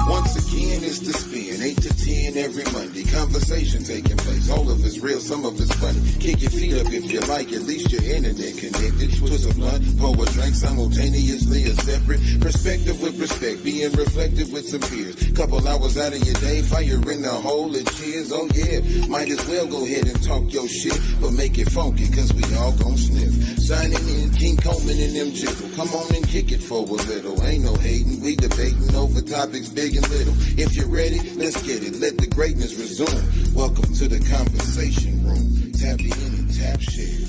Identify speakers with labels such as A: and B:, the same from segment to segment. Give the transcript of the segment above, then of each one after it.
A: Once again, it's the spin, 8 to 10 every Monday. Conversation taking place, all of it's real, some of it's funny. Kick your feet up if you like, at least your internet connected. Twist a blunt, pour a drink simultaneously, a separate perspective with respect, being reflective with some peers. Couple hours out of your day, fire in the hole and cheers, oh yeah. Might as well go ahead and talk your shit, but make it funky, cause we all gon' sniff. Signing in, King Coleman and them jiggle. Come on and kick it for a little. Ain't no hating, we debating over topics big and little. If you're ready, let's get it. Let the greatness resume. Welcome to the conversation room. Tap in and tap share.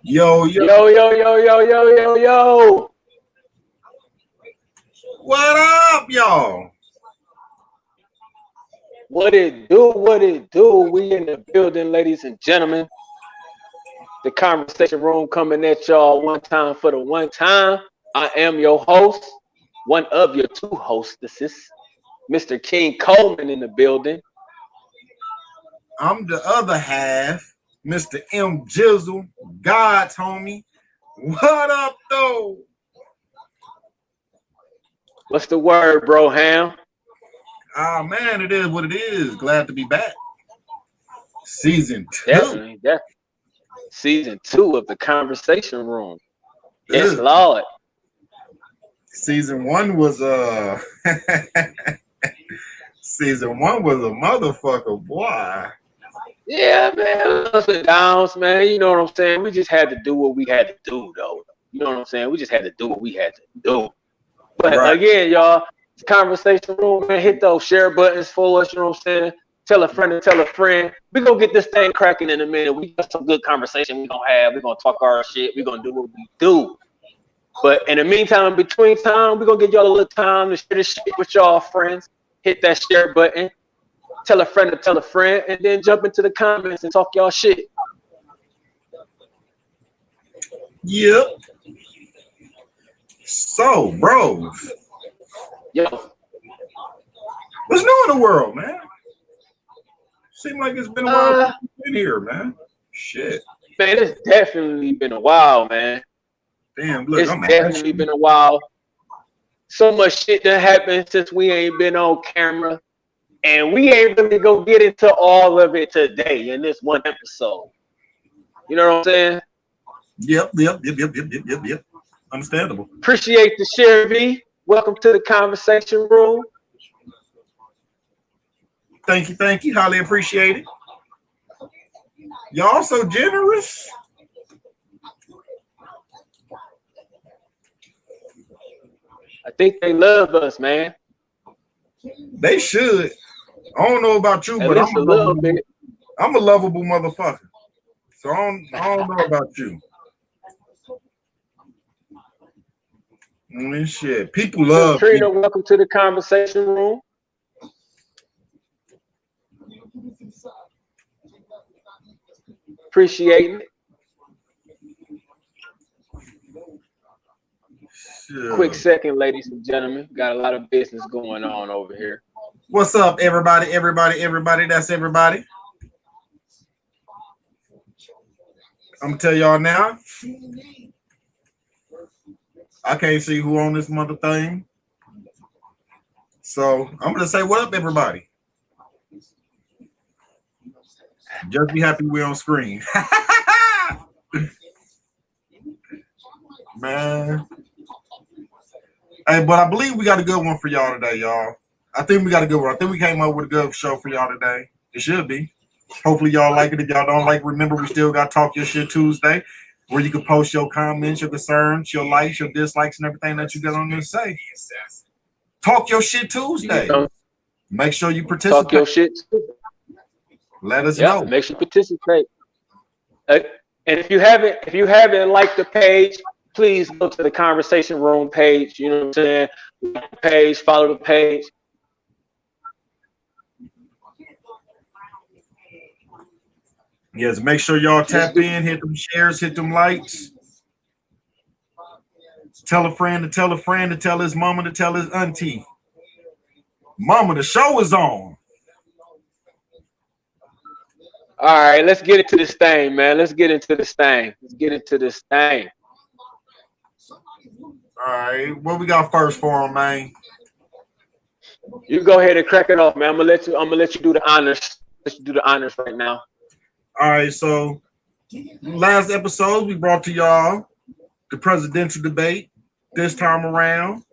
B: Yo. What up, y'all?
C: What it do? We in the building, ladies and gentlemen. The conversation room coming at y'all one time for the one time. I am your host, one of your two hostesses, Mr. King Coleman in the building.
B: I'm the other half, Mr. M. Jizzle, God's homie. What up, though?
C: What's the word, bro, Ham?
B: Ah, man, it is what it is. Glad to be back. Season 2.
C: Definitely. Season 2 of the conversation room. Yes, Lord.
B: Season 1 was Season 1 was a motherfucker, boy.
C: Yeah, man, ups and downs, man. You know what I'm saying? We just had to do what we had to do, though. You know what I'm saying? We just had to do what we had to do. But again, y'all, it's conversation room, man. Hit those share buttons for us. You know what I'm saying? Tell a friend and tell a friend. We're going to get this thing cracking in a minute. We got some good conversation we're going to have. We're going to talk our shit. We're going to do what we do. But in the meantime, in between time, we're going to give y'all a little time to share this shit with y'all friends. Hit that share button. Tell a friend to tell a friend. And then jump into the comments and talk y'all shit.
B: Yep. So, bros.
C: Yo.
B: What's new in the world, man? Seems like it's been a while since you've been here, man. Shit.
C: Man, it's definitely been a while, man.
B: Damn, look,
C: it's definitely been a while. So much shit that happened since we ain't been on camera. And we ain't really gonna get into all of it today in this one episode. You know what I'm saying?
B: Yep. Understandable.
C: Appreciate the share, V. Welcome to the conversation room.
B: Thank you. Highly appreciate it. Y'all so generous.
C: I think they love us, man.
B: They should. I don't know about you, but I'm a lovable motherfucker. So I don't know about you. Shit. People love
C: Trina, welcome to the conversation room. Appreciating it. Sure. Quick second, ladies and gentlemen. Got a lot of business going on over here.
B: What's up, everybody? That's everybody. I'm gonna tell y'all now. I can't see who on this mother thing. So I'm gonna say what up, everybody. Just be happy we're on screen. Man. Hey, but I believe we got a good one for y'all today, y'all. I think we got a good one. I think we came up with a good show for y'all today. It should be. Hopefully y'all like it. If y'all don't like, remember we still got Talk Your Shit Tuesday, where you can post your comments, your concerns, your likes, your dislikes, and everything that you got on there to say. Talk Your Shit Tuesday. Make sure you participate.
C: Talk your shit.
B: Let us know.
C: Make sure you participate. And if you haven't liked the page, please go to the conversation room page. You know what I'm saying? Like the page, follow the page.
B: Yes, make sure y'all tap in, hit them shares, hit them likes. Tell a friend to tell a friend to tell his mama to tell his auntie. Mama, the show is on.
C: All right, let's get into this thing, man. Let's get into this thing. Let's get into this thing.
B: All right, what we got first for him, man?
C: You go ahead and crack it off, man. I'm gonna let you do the honors. Let you do the honors right now.
B: All right, so last episode we brought to y'all the presidential debate. This time around,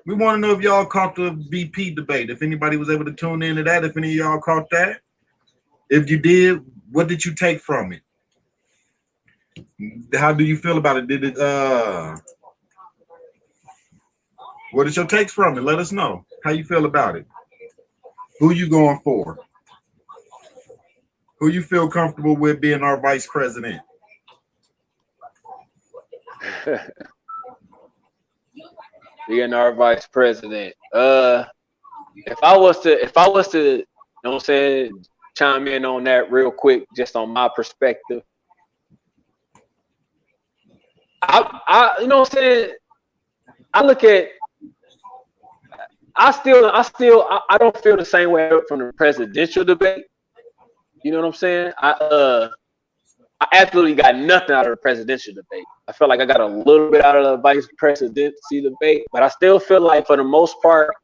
B: we want to know if y'all caught the VP debate. If anybody was able to tune into that, if any of y'all caught that. If you did, what did you take from it? How do you feel about it? Did it what is your takes from it? Let us know how you feel about it. Who you going for? Who you feel comfortable with being our vice president?
C: Being our vice president. If I was to, you know what I'm saying, chime in on that real quick, just on my perspective. I you know what I'm saying, I look at, I don't feel the same way from the presidential debate. You know what I'm saying? I absolutely got nothing out of the presidential debate. I feel like I got a little bit out of the vice presidency debate, but I still feel like for the most part,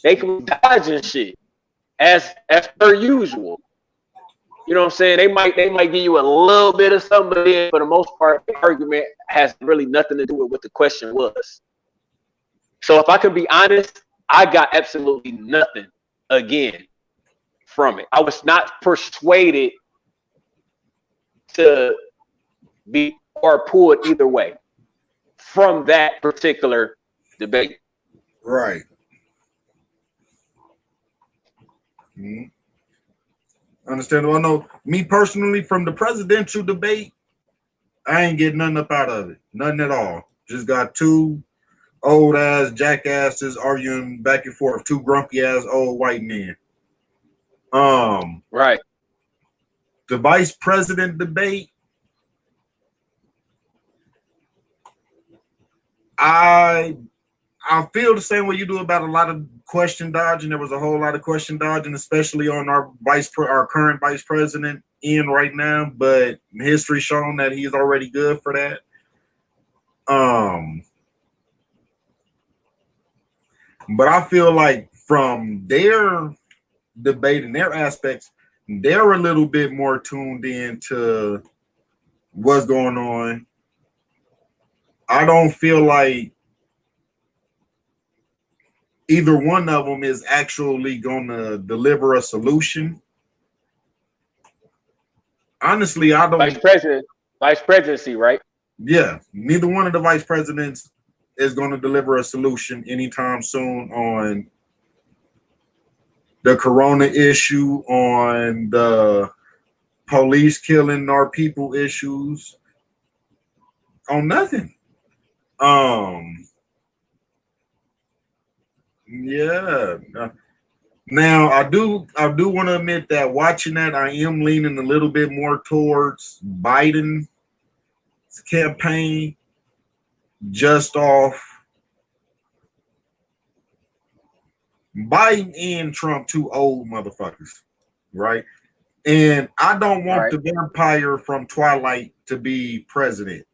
C: they can dodge and shit as per usual. You know what I'm saying? They might give you a little bit of something, but then for the most part, the argument has really nothing to do with what the question was. So if I can be honest, I got absolutely nothing again from it. I was not persuaded to be or pulled either way from that particular debate.
B: Right. Mm-hmm. Understandable. I know me personally from the presidential debate, I ain't getting nothing up out of it. Nothing at all. Just got two old ass jackasses arguing back and forth, two grumpy ass old white men.
C: Right.
B: The vice president debate, I feel the same way you do about a lot of question dodging. There was a whole lot of question dodging, especially on our current vice president in right now. But history shown that he's already good for that. But I feel like from their debate and their aspects, they're a little bit more tuned in to what's going on. I don't feel like either one of them is actually going to deliver a solution. Honestly, I don't.
C: Vice presidency, right?
B: Yeah, neither one of the vice presidents is going to deliver a solution anytime soon on the corona issue, on the police killing our people issues, on nothing. Yeah. Now I do want to admit that watching that, I am leaning a little bit more towards Biden's campaign, just off Biden and Trump, two old motherfuckers, right? And I don't want the vampire from Twilight to be president.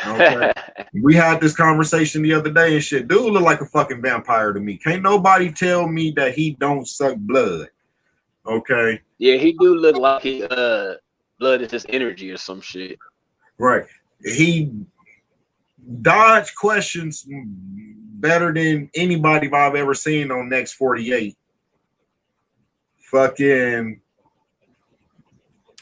B: Okay. We had this conversation the other day and shit. Dude look like a fucking vampire to me. Can't nobody tell me that he don't suck blood. Okay.
C: Yeah, he do look like he blood is his energy or some shit.
B: Right. He dodged questions better than anybody I've ever seen on Next 48. Fucking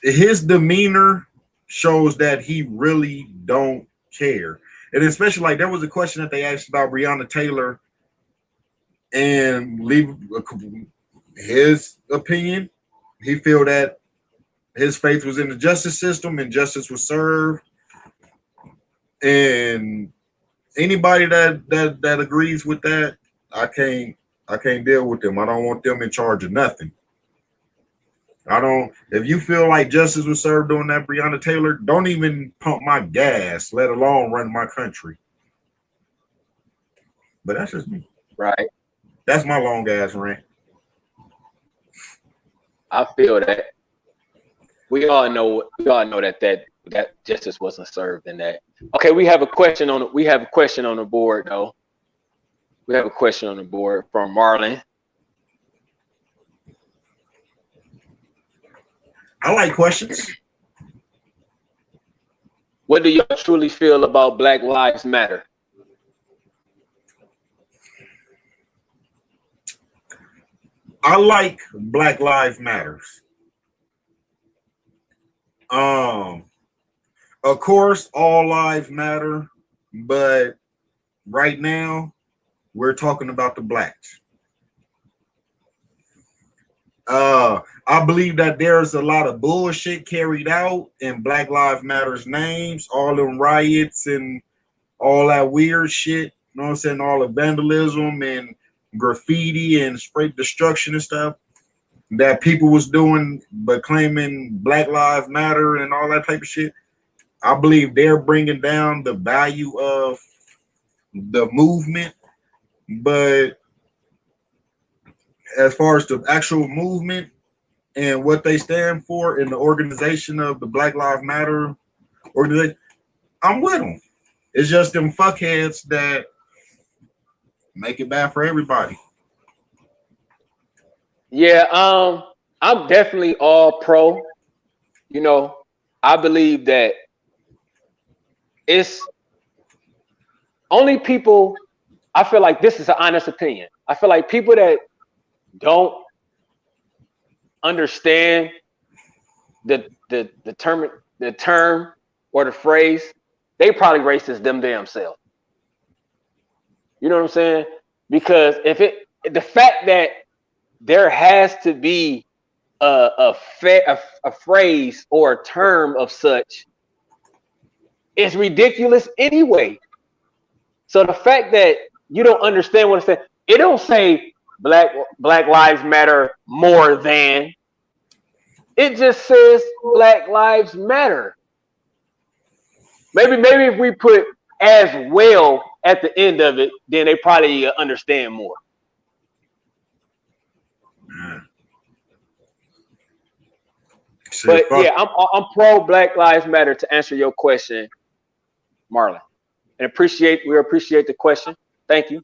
B: his demeanor shows that he really don't care. And especially like there was a question that they asked about Breonna Taylor and leave his opinion. He feel that his faith was in the justice system and justice was served. And anybody that agrees with that, I can't deal with them. I don't want them in charge of nothing. If you feel like justice was served on that Breonna Taylor, don't even pump my gas, let alone run my country. But that's just me.
C: Right.
B: That's my long ass rant.
C: I feel that. We all know that justice wasn't served in that. Okay, we have a question on the board though. We have a question on the board from Marlon.
B: I like questions.
C: What do y'all truly feel about Black Lives Matter?
B: I like Black Lives Matters. Of course, all lives matter, but right now we're talking about the blacks. I believe that there's a lot of bullshit carried out in Black Lives Matter's names, all them riots and all that weird shit. You know what I'm saying? All the vandalism and graffiti and spray destruction and stuff that people was doing, but claiming Black Lives Matter and all that type of shit. I believe they're bringing down the value of the movement, but as far as the actual movement and what they stand for in the organization of the Black Lives Matter organization, I'm with them. It's just them fuckheads that make it bad for everybody.
C: Yeah, I'm definitely all pro. You know, I believe that it's only people. I feel like this is an honest opinion. I feel like people that don't understand the term or the phrase, they probably racist themselves. You know what I'm saying? Because the fact that there has to be a phrase or a term of such is ridiculous anyway. So the fact that you don't understand what it says, it don't say Black Lives Matter more than. It just says Black Lives Matter. Maybe if we put as well at the end of it, then they probably understand more. But yeah, I'm pro Black Lives Matter to answer your question, Marlon. And we appreciate the question. Thank you.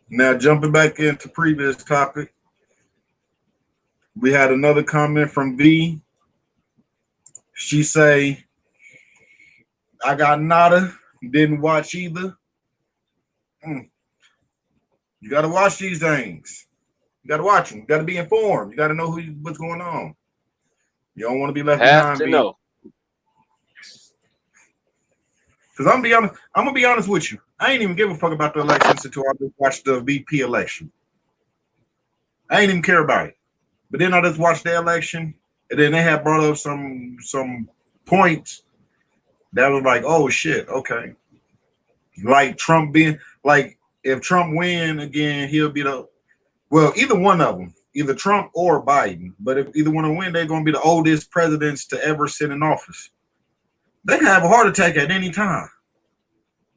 B: Now jumping back into previous topic, we had another comment from V. She say, I got nada, didn't watch either. You got to watch these things. You got to watch them. You got to be informed. You got to know what's going on. You don't want to be left behind.
C: Know.
B: Because I'm gonna be honest with you. I ain't even give a fuck about the elections until I just watched the VP election. I ain't even care about it. But then I just watched the election, and then they had brought up some points that was like, oh shit, okay. Like Trump being like, if Trump win again, he'll be either one of them, either Trump or Biden. But if either one of them win, they're gonna be the oldest presidents to ever sit in office. They can have a heart attack at any time.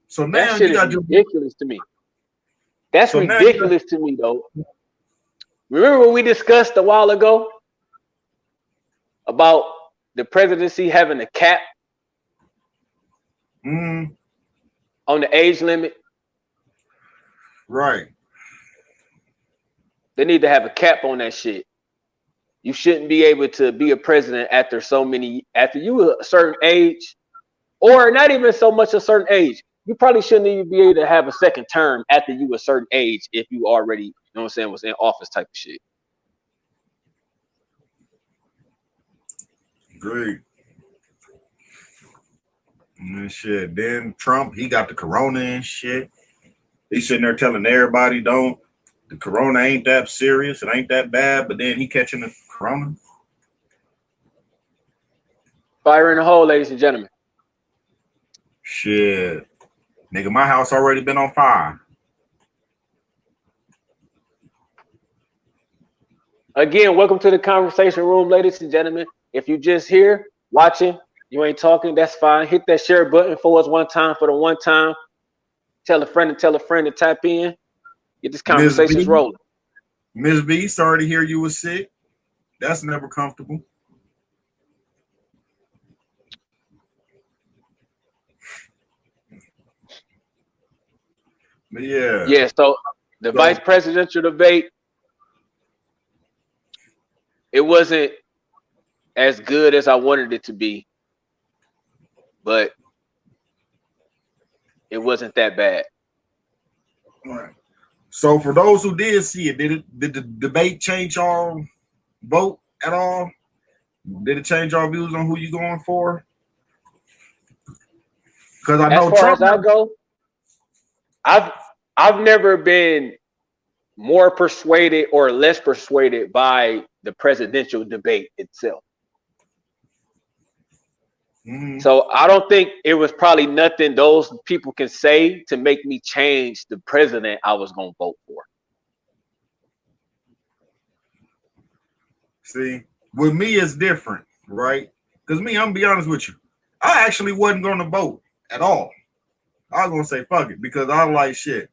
B: So now
C: that shit is ridiculous to me. That's ridiculous to me, though. Remember when we discussed a while ago about the presidency having a cap on the age limit?
B: Right.
C: They need to have a cap on that shit. You shouldn't be able to be a president after you a certain age, or not even so much a certain age. You probably shouldn't even be able to have a second term after you a certain age if you already, you know what I'm saying, was in office type of shit.
B: Great. And shit. Then Trump, he got the corona and shit. He's sitting there telling everybody the corona ain't that serious, it ain't that bad, but then he catching the corona.
C: Fire in the hole, ladies and gentlemen.
B: Shit. Nigga, my house already been on fire.
C: Again, welcome to the conversation room, ladies and gentlemen. If you just here watching, you ain't talking, that's fine. Hit that share button for us one time for the one time. Tell a friend to type in. Get this conversation rolling.
B: Miss B, sorry to hear you was sick. That's never comfortable. But yeah.
C: Yeah, so the vice presidential debate, it wasn't as good as I wanted it to be, but it wasn't that bad.
B: All right. So for those who did see it, did the debate change y'all vote at all? Did it change y'all views on who you going for? Because I know
C: As far
B: Trump.
C: as I go, I've never been more persuaded or less persuaded by the presidential debate itself.
B: Mm-hmm.
C: So I don't think it was probably nothing those people can say to make me change the president I was going to vote for.
B: See, with me, it's different, right? Because me, I'm gonna be honest with you. I actually wasn't going to vote at all. I was going to say, fuck it, because I like shit.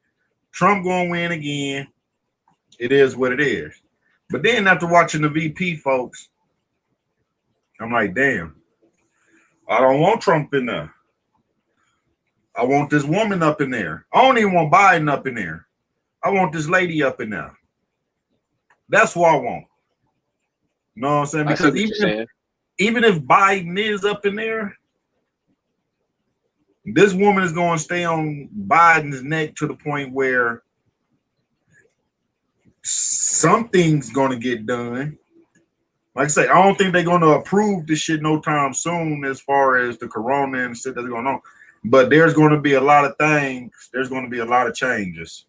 B: Trump going to win again. It is what it is. But then after watching the VP, folks, I'm like, damn, I don't want Trump in there. I want this woman up in there. I don't even want Biden up in there. I want this lady up in there. That's what I want. You know what I'm saying? Because even if Biden is up in there, this woman is going to stay on Biden's neck to the point where something's going to get done. Like I say, I don't think they're going to approve this shit no time soon as far as the corona and shit that's going on. But there's going to be a lot of things. There's going to be a lot of changes.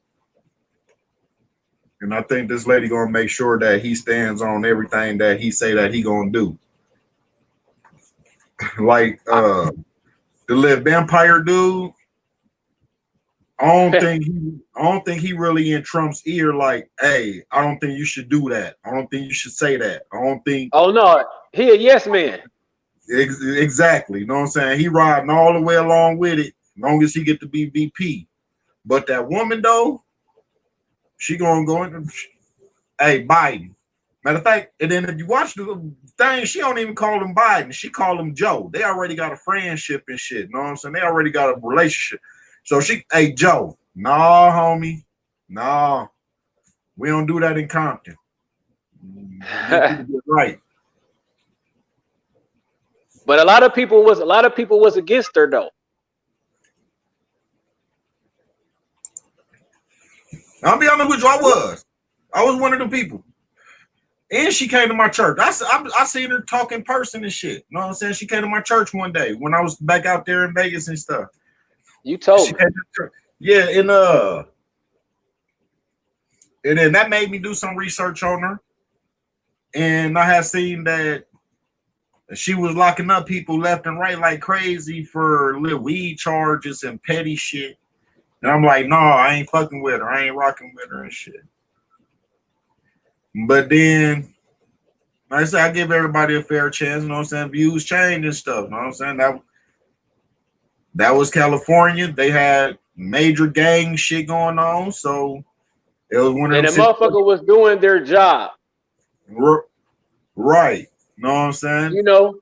B: And I think this lady going to make sure that he stands on everything that he say that he going to do. Like the little vampire dude, I don't think he really in Trump's ear like, hey, I don't think you should do that. I don't think you should say that. I don't think.
C: Oh, no. He a yes man.
B: Exactly. You know what I'm saying? He riding all the way along with it, as long as he get to be VP. But that woman, though, she going to go in. Hey, Biden. Matter of fact, and then if you watch the thing, she don't even call him Biden. She call him Joe. They already got a friendship and shit. You know what I'm saying? They already got a relationship. So hey, Joe. Nah, homie. Nah. We don't do that in Compton. Right.
C: But a lot of people was against her though.
B: I'll be honest with you, I was one of the people. And she came to my church. I seen her talk in person and shit. You know what I'm saying? She came to my church one day when I was back out there in Vegas and stuff.
C: You told me.
B: Yeah, and then that made me do some research on her. And I had seen that she was locking up people left and right like crazy for little weed charges and petty shit. And I'm like, no, I ain't fucking with her. I ain't rocking with her and shit. But then, like I said, I give everybody a fair chance. You know what I'm saying? Views change and stuff. You know what I'm saying? That was California. They had major gang shit going on. So it was one of them.
C: And the motherfucker was doing their job.
B: Right. You know what I'm saying?
C: You know,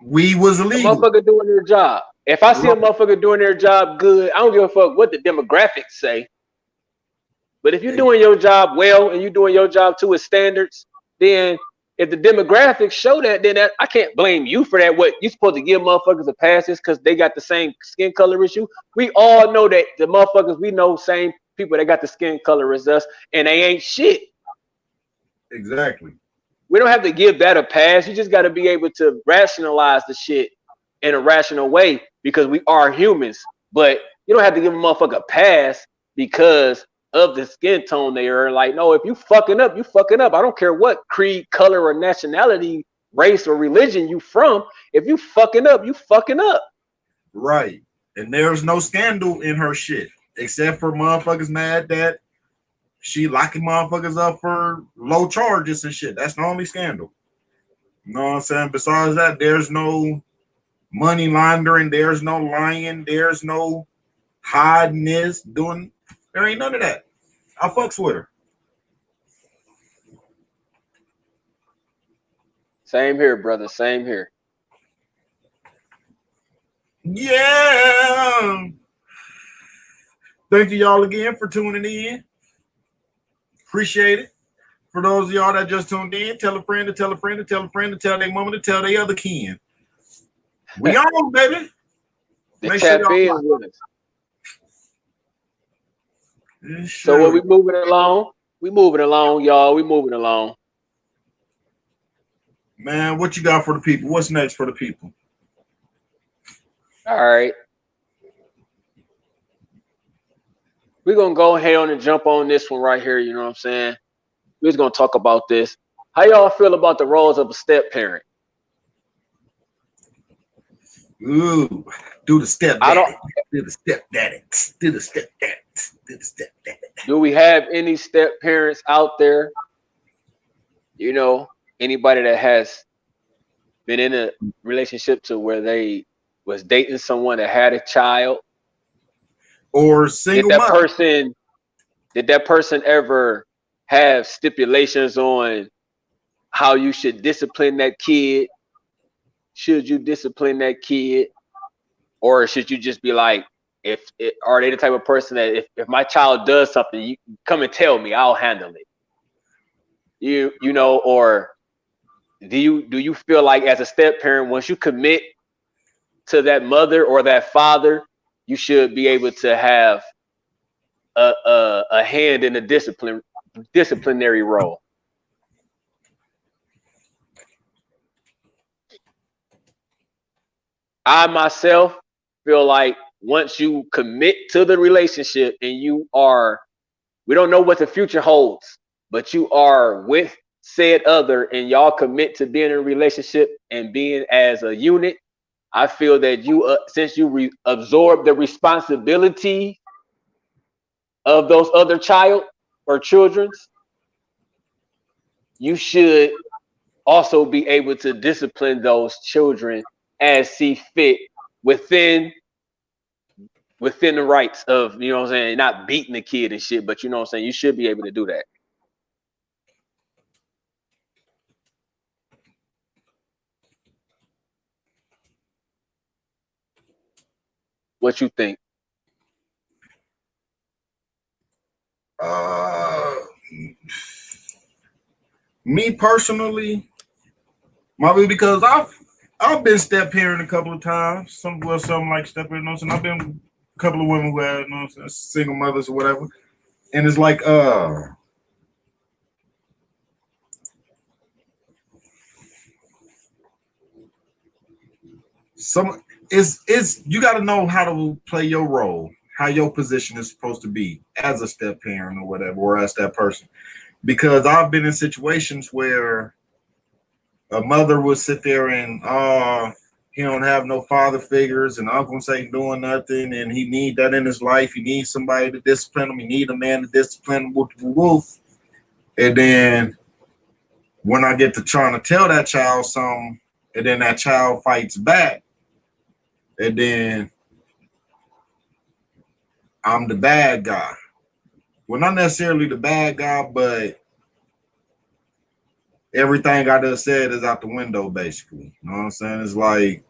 B: we was illegal.
C: The motherfucker doing their job. If I see a motherfucker doing their job good, I don't give a fuck what the demographics say. But if you're doing your job well and you're doing your job to its standards, then if the demographics show that, then I can't blame you for that. What you supposed to give motherfuckers a passes because they got the same skin color as you? We all know that the motherfuckers we know, same people that got the skin color as us, and they ain't shit.
B: Exactly.
C: We don't have to give that a pass. You just got to be able to rationalize the shit in a rational way because we are humans. But you don't have to give a motherfucker a pass because of the skin tone they are. Like, no, if you fucking up, you fucking up. I don't care what creed, color, or nationality, race, or religion you from. If you fucking up, you fucking up.
B: Right. And there's no scandal in her shit except for motherfuckers mad that she locking motherfuckers up for low charges and shit. That's the only scandal. You know what I'm saying? Besides that, there's no money laundering. There's no lying. There's no hiding this, doing. There ain't none of that. I fucks with her.
C: Same here, brother. Same here.
B: Yeah. Thank you y'all again for tuning in. Appreciate it. For those of y'all that just tuned in, tell a friend to tell a friend to tell a friend to tell their mama to tell their other kin. We on, baby.
C: Make sure y'all with us.
B: Sure.
C: So what we moving along? We moving along, y'all. We moving along.
B: Man, what you got for the people? What's next for the people?
C: All right. We're going to go ahead on and jump on this one right here. You know what I'm saying? We're just going to talk about this. How y'all feel about the roles of a step parent?
B: Ooh, do the step daddy. Do the step daddy. Do the step daddy. Do the step daddy.
C: Do we have any step parents out there? You know, anybody that has been in a relationship to where they was dating someone that had a child?
B: Or single mother.
C: Did that person ever have stipulations on how you should discipline that kid? Should you discipline that kid? Or should you just be like, are they the type of person that if my child does something, you come and tell me, I'll handle it? You know, or do you feel like as a step parent, once you commit to that mother or that father, you should be able to have a hand in the disciplinary role? I myself feel like once you commit to the relationship and we don't know what the future holds, but you are with said other and y'all commit to being in a relationship and being as a unit, I feel that you, since you absorb the responsibility of those other child or children's, you should also be able to discipline those children as see fit within the rights of, you know what I'm saying, not beating the kid and shit, but you know what I'm saying, you should be able to do that. What you think?
B: Me personally, maybe because I've been step parent a couple of times. Something like step parent, and I've been a couple of women who had, you know, single mothers or whatever, and it's like it's you got to know how to play your role, how your position is supposed to be as a step parent or whatever, or as that person. Because I've been in situations where a mother would sit there and he don't have no father figures, and uncles ain't doing nothing, and he need that in his life. He needs somebody to discipline him. He need a man to discipline him. Wolf. And then when I get to trying to tell that child something, and then that child fights back, and then I'm the bad guy. Well, not necessarily the bad guy, but everything I just said is out the window, basically. You know what I'm saying? It's like,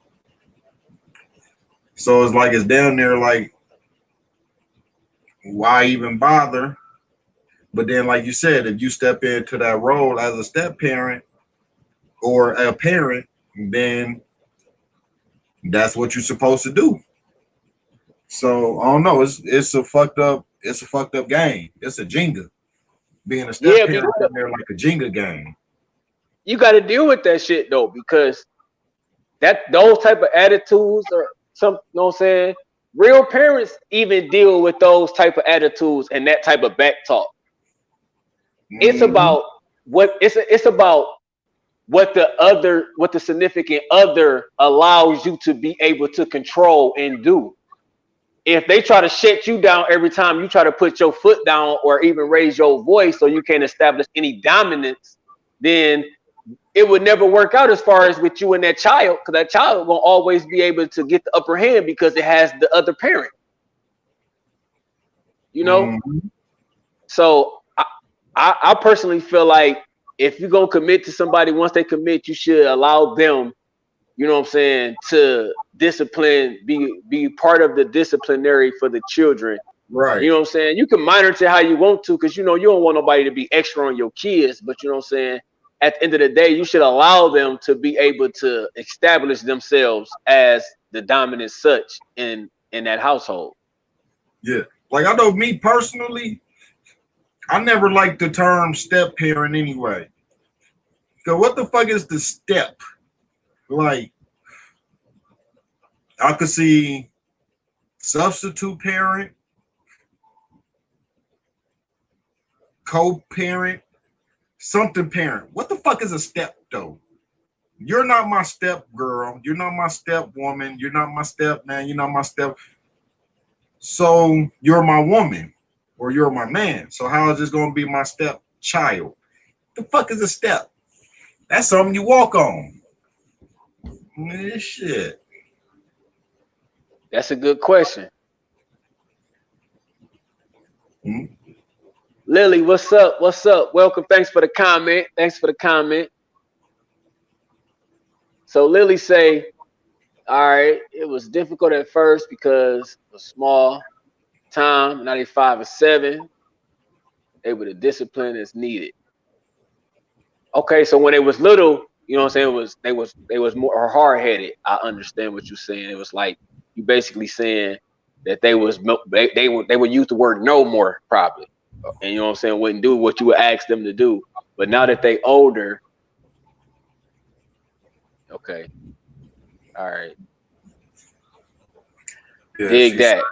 B: so it's like it's down there, like, why even bother? But then, like you said, if you step into that role as a step parent or a parent, then that's what you're supposed to do. So I don't know. It's a fucked up game. It's a Jenga. Being a step parent in there like a Jenga game.
C: You got to deal with that shit though, because those type of attitudes or some, you know what I'm saying? Real parents even deal with those type of attitudes and that type of back talk. Mm-hmm. It's about what the significant other allows you to be able to control and do. If they try to shut you down every time you try to put your foot down or even raise your voice so you can't establish any dominance, then it would never work out as far as with you and that child, because that child won't always be able to get the upper hand because it has the other parent. You know? Mm-hmm. So I personally feel like if you're gonna commit to somebody, once they commit, you should allow them, you know what I'm saying, to discipline, be part of the disciplinary for the children.
B: Right.
C: You know what I'm saying? You can monitor how you want to, because you know you don't want nobody to be extra on your kids, but you know what I'm saying? At the end of the day, you should allow them to be able to establish themselves as the dominant such in that household.
B: Yeah. Like I know me personally, I never liked the term step parent anyway. So what the fuck is the step? Like, I could see substitute parent, co-parent, something parent. What the fuck is a step though? You're not my step girl. You're not my step woman. You're not my step man. You're not my step. So you're my woman or you're my man. So how is this going to be my step child? The fuck is a step? That's something you walk on. Man, shit.
C: That's a good question.
B: Hmm?
C: Lily, what's up? What's up? Welcome. Thanks for the comment. Thanks for the comment. So Lily say, all right, it was difficult at first because it was small time, now they 5 or 7, able to discipline as needed. Okay, so when they was little, you know what I'm saying, they was more hard-headed. I understand what you're saying. It was like you basically saying that they would use the word no more probably. And you know what I'm saying, wouldn't do what you would ask them to do. But now that they older, okay. All right.
B: Yeah,
C: Dig that.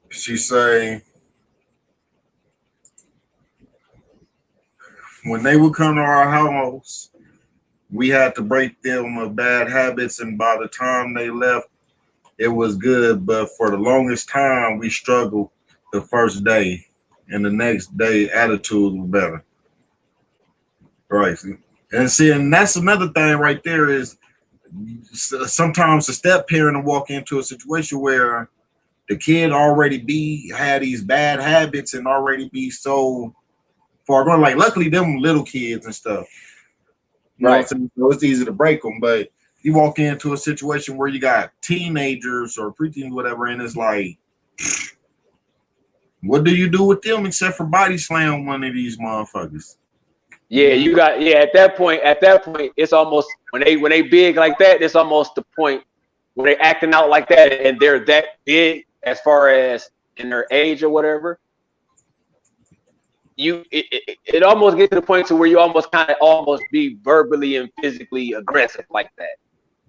B: She say when they would come to our house, we had to break them of bad habits, and by the time they left, it was good. But for the longest time, we struggled the first day, and the next day, attitude was better. Right. And that's another thing right there is sometimes the step parent will walk into a situation where the kid already had these bad habits and already be so far gone. Like, luckily, them little kids and stuff. You know what I'm saying? So it's easy to break them. But you walk into a situation where you got teenagers or preteens, whatever, and it's like, what do you do with them except for body slam one of these motherfuckers?
C: Yeah, you got at that point, it's almost when they big like that, it's almost the point when they acting out like that and they're that big as far as in their age or whatever. It almost gets to the point to where you almost be verbally and physically aggressive like that.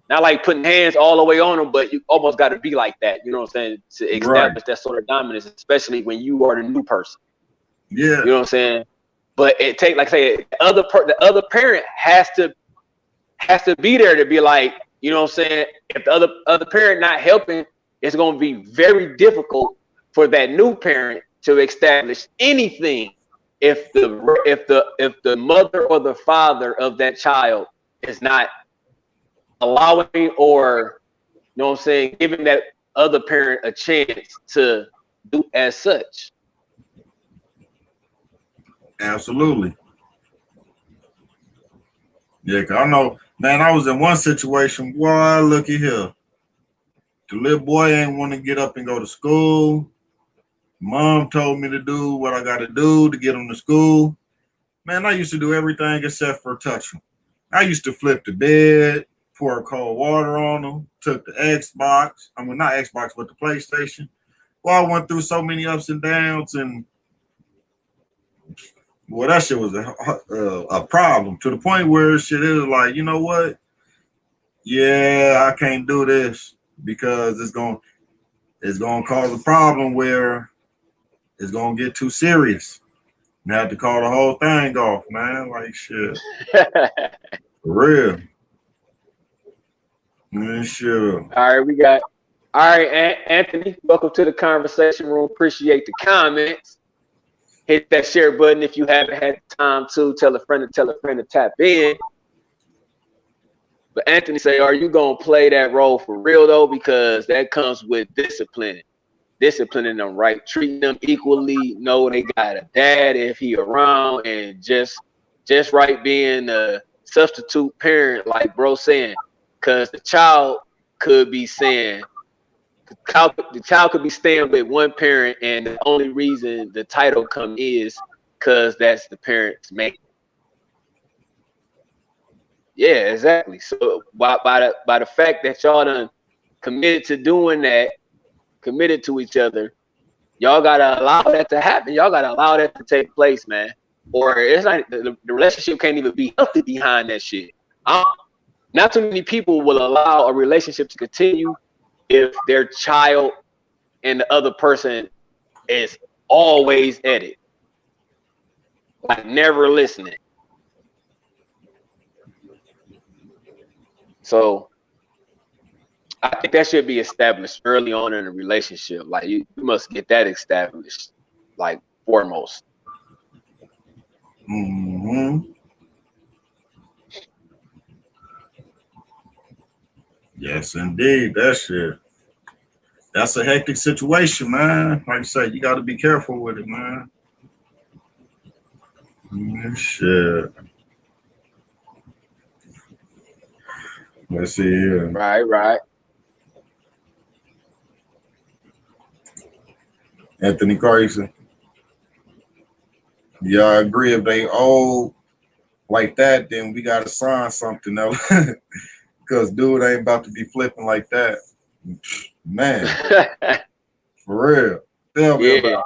C: Not like putting hands all the way on them, but you almost got to be like that. You know what I'm saying? To establish that sort of dominance, especially when you are the new person.
B: Yeah.
C: You know what I'm saying? But it take, like I say, the other parent has to be there to be like, you know what I'm saying? If the other parent not helping, it's going to be very difficult for that new parent to establish anything if the mother or the father of that child is not allowing or, you know what I'm saying, giving that other parent a chance to do as such.
B: Absolutely. Yeah, cause I know, man, I was in one situation. Boy, looky here. The little boy ain't want to get up and go to school. Mom told me to do what I got to do to get him to school. Man, I used to do everything except for touch him. I used to flip the bed, pour cold water on him, took the Xbox. I mean, not Xbox, but the PlayStation. Well, I went through so many ups and downs, and well, that shit was a problem to the point where shit is like, you know what? Yeah, I can't do this because it's gonna cause a problem where it's gonna get too serious. And I had to call the whole thing off, man. Like shit. For real. Man, sure.
C: All right, Anthony, welcome to the conversation room. Appreciate the comments. Hit that share button if you haven't had time to. Tell a friend to tap in. But Anthony say, are you going to play that role for real, though? Because that comes with discipline. Disciplining them right. Treating them equally. Know they got a dad if he around. And just just right being a substitute parent, like bro saying, because the child could be saying, the child could be staying with one parent, and the only reason the title come is because that's the parent's mate. Yeah, exactly. So by the fact that y'all done committed to doing that, committed to each other, y'all gotta allow that to happen. Y'all gotta allow that to take place, man. Or it's like the relationship can't even be healthy behind that shit. Not too many people will allow a relationship to continue if their child and the other person is always at it, like never listening. So I think that should be established early on in a relationship. Like you must get that established, like foremost.
B: Mm-hmm. Yes, indeed. That shit. That's a hectic situation, man. Like I said, you got to be careful with it, man. Shit. Let's see here.
C: Right.
B: Anthony Carson. Yeah, I agree. If they old like that, then we got to sign something else. Because dude ain't about to be flipping like that. Man. For real. Tell me about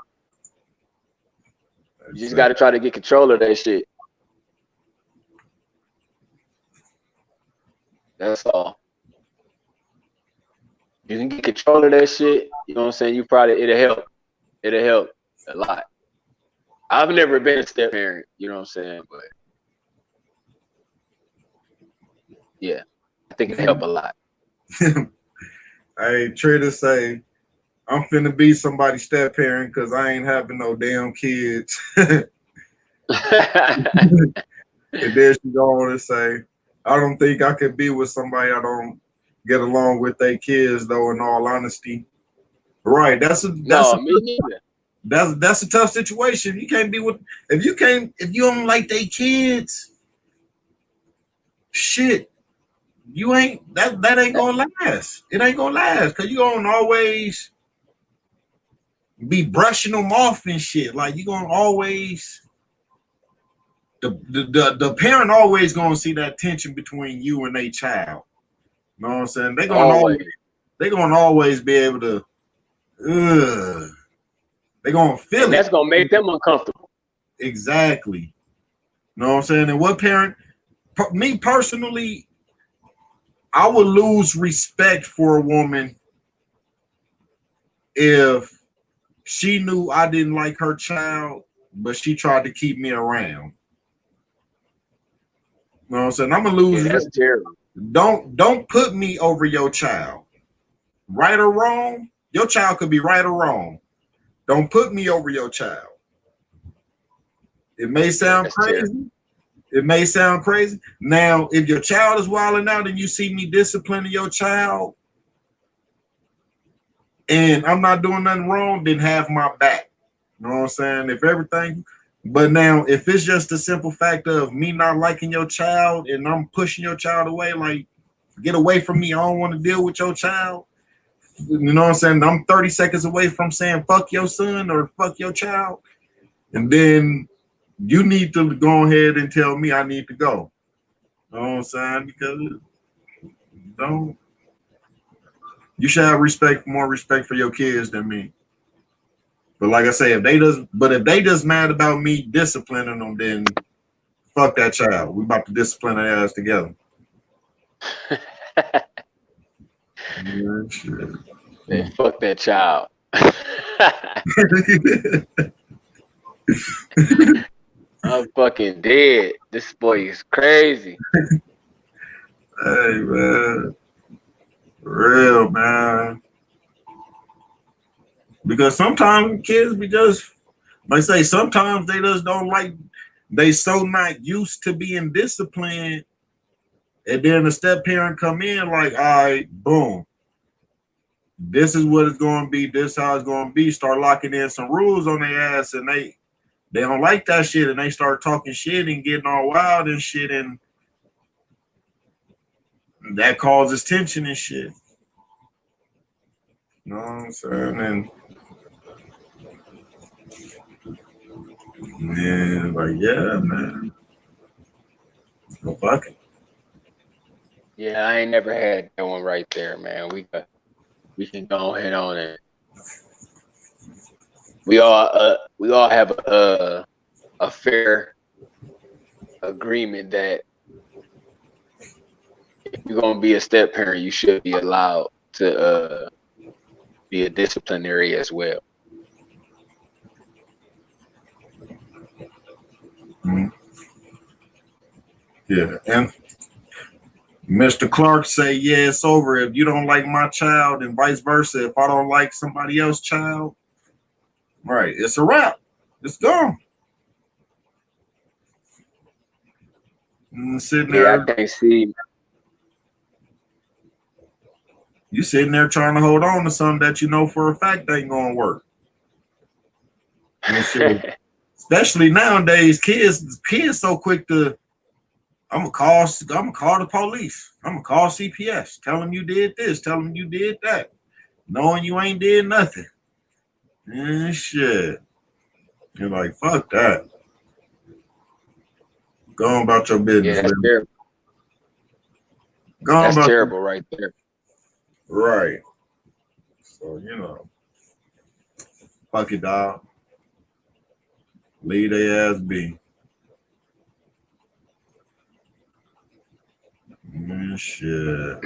B: it.
C: You just got to try to get control of that shit. That's all. You can get control of that shit. You know what I'm saying? It'll help. It'll help a lot. I've never been a step parent. You know what I'm saying? But yeah, I think it'll help a lot.
B: Hey, Trader say, I'm finna be somebody's step parent because I ain't having no damn kids. And then she go on to say, I don't think I could be with somebody I don't get along with their kids, though, in all honesty. Right. That's a tough situation. You can't be with if you don't like their kids, shit. You ain't that ain't gonna last. It ain't gonna last because you're gonna always be brushing them off and shit. Like you're gonna always the parent always gonna see that tension between you and their child. You know what I'm saying? They're gonna always be able to they're gonna feel
C: and
B: it.
C: That's gonna make them uncomfortable.
B: Exactly. You know what I'm saying? And what parent me personally, I would lose respect for a woman if she knew I didn't like her child, but she tried to keep me around. You know what I'm saying? I'm gonna lose.
C: Yeah, that's terrible.
B: Don't put me over your child. Right or wrong, your child could be right or wrong. Don't put me over your child. It may sound crazy. Terrible. It may sound crazy. Now, if your child is wilding out and you see me disciplining your child and I'm not doing nothing wrong, then have my back. You know what I'm saying? If everything, but now if it's just a simple fact of me not liking your child and I'm pushing your child away, like get away from me, I don't want to deal with your child. You know what I'm saying? I'm 30 seconds away from saying fuck your son or fuck your child. And then you need to go ahead and tell me I need to go. You know what I'm saying? Because you should have more respect for your kids than me. But like I say, if they just mad about me disciplining them, then fuck that child. We about to discipline their ass together.
C: Hey, fuck that child. I'm fucking dead. This boy is crazy.
B: Hey, man. Real, man. Because sometimes kids be just, like I say, sometimes they just don't like, they so not used to being disciplined. And then the step parent come in like, all right, boom. This is what it's going to be. This is how it's going to be. Start locking in some rules on their ass. And they don't like that shit, and they start talking shit and getting all wild and shit, and that causes tension and shit. You know what I'm saying? And man, like, yeah, man. Well, fuck it.
C: Yeah, I ain't never had that one right there, man. We can go ahead on it. We all have a fair agreement that if you're gonna be a step parent, you should be allowed to be a disciplinary as well.
B: Mm-hmm. Yeah, and Mr. Clark say, yeah, it's over. If you don't like my child and vice versa, if I don't like somebody else's child, right, it's a wrap. It's gone. And sitting there,
C: Yeah, I can't see.
B: You sitting there trying to hold on to something that you know for a fact ain't gonna work. And shit, especially nowadays, kids so quick to, I'm gonna call the police. I'm gonna call CPS. Tell them you did this. Tell them you did that. Knowing you ain't did nothing. And shit. You're like, fuck that. Go on about your business.
C: Yeah, that's terrible.
B: Go on
C: that's
B: about
C: terrible right there.
B: Right. So, you know. Fuck it, dog. Leave their ass be. Shit.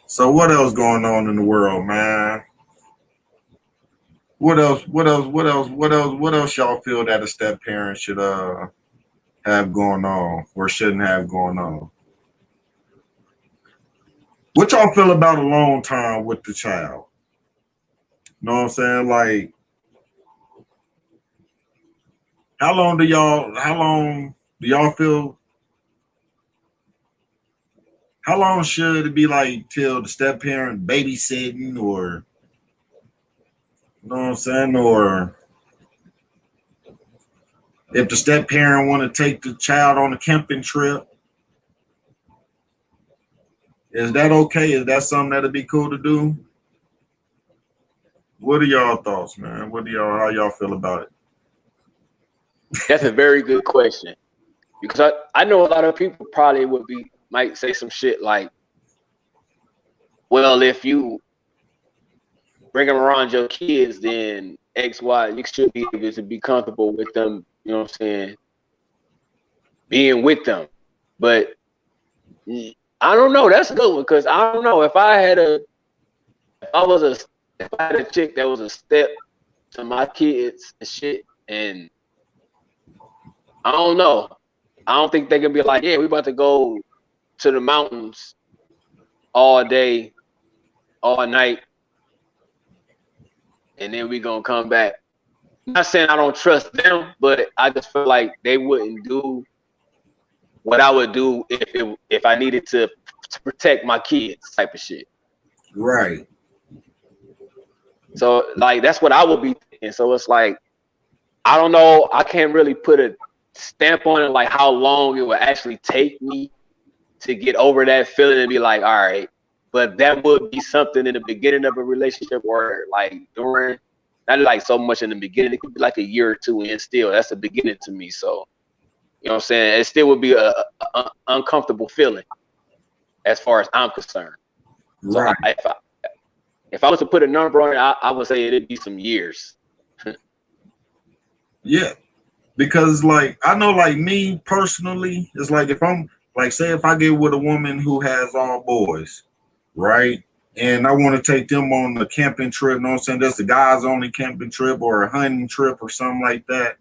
B: So what else going on in the world, man? What else y'all feel that a step parent should have going on or shouldn't have going on? What y'all feel about alone time with the child? Know what I'm saying? Like, how long do y'all feel, how long should it be like till the step parent babysitting, or you know what I'm saying? Or if the step parent want to take the child on a camping trip, is that okay? Is that something that'd be cool to do? What are y'all thoughts, man? How y'all feel about it?
C: That's a very good question, because I know a lot of people probably might say some shit like, well, if you bring them around your kids, then X, Y, you should be able to be comfortable with them, you know what I'm saying, being with them. But I don't know. That's a good one, because I don't know if I had a chick that was a step to my kids and shit, and I don't know. I don't think they can be like, yeah, we about to go to the mountains all day, all night, and then we gonna come back. I'm not saying I don't trust them, but I just feel like they wouldn't do what I would do if I needed to protect my kids, type of shit.
B: Right.
C: So like that's what I would be thinking. So it's like, I don't know. I can't really put a stamp on it, like how long it would actually take me to get over that feeling and be like, all right. But that would be something in the beginning of a relationship, or like during, not like so much in the beginning. It could be like a year or two, and still that's the beginning to me. So, you know what I'm saying? It still would be a uncomfortable feeling as far as I'm concerned.
B: Right.
C: So if I was to put a number on it, I would say it'd be some years.
B: Yeah. Because like, I know, like me personally, it's like if I'm like, say if I get with a woman who has all boys, right? And I want to take them on a camping trip, you know what I'm saying? That's the guys only camping trip or a hunting trip or something like that.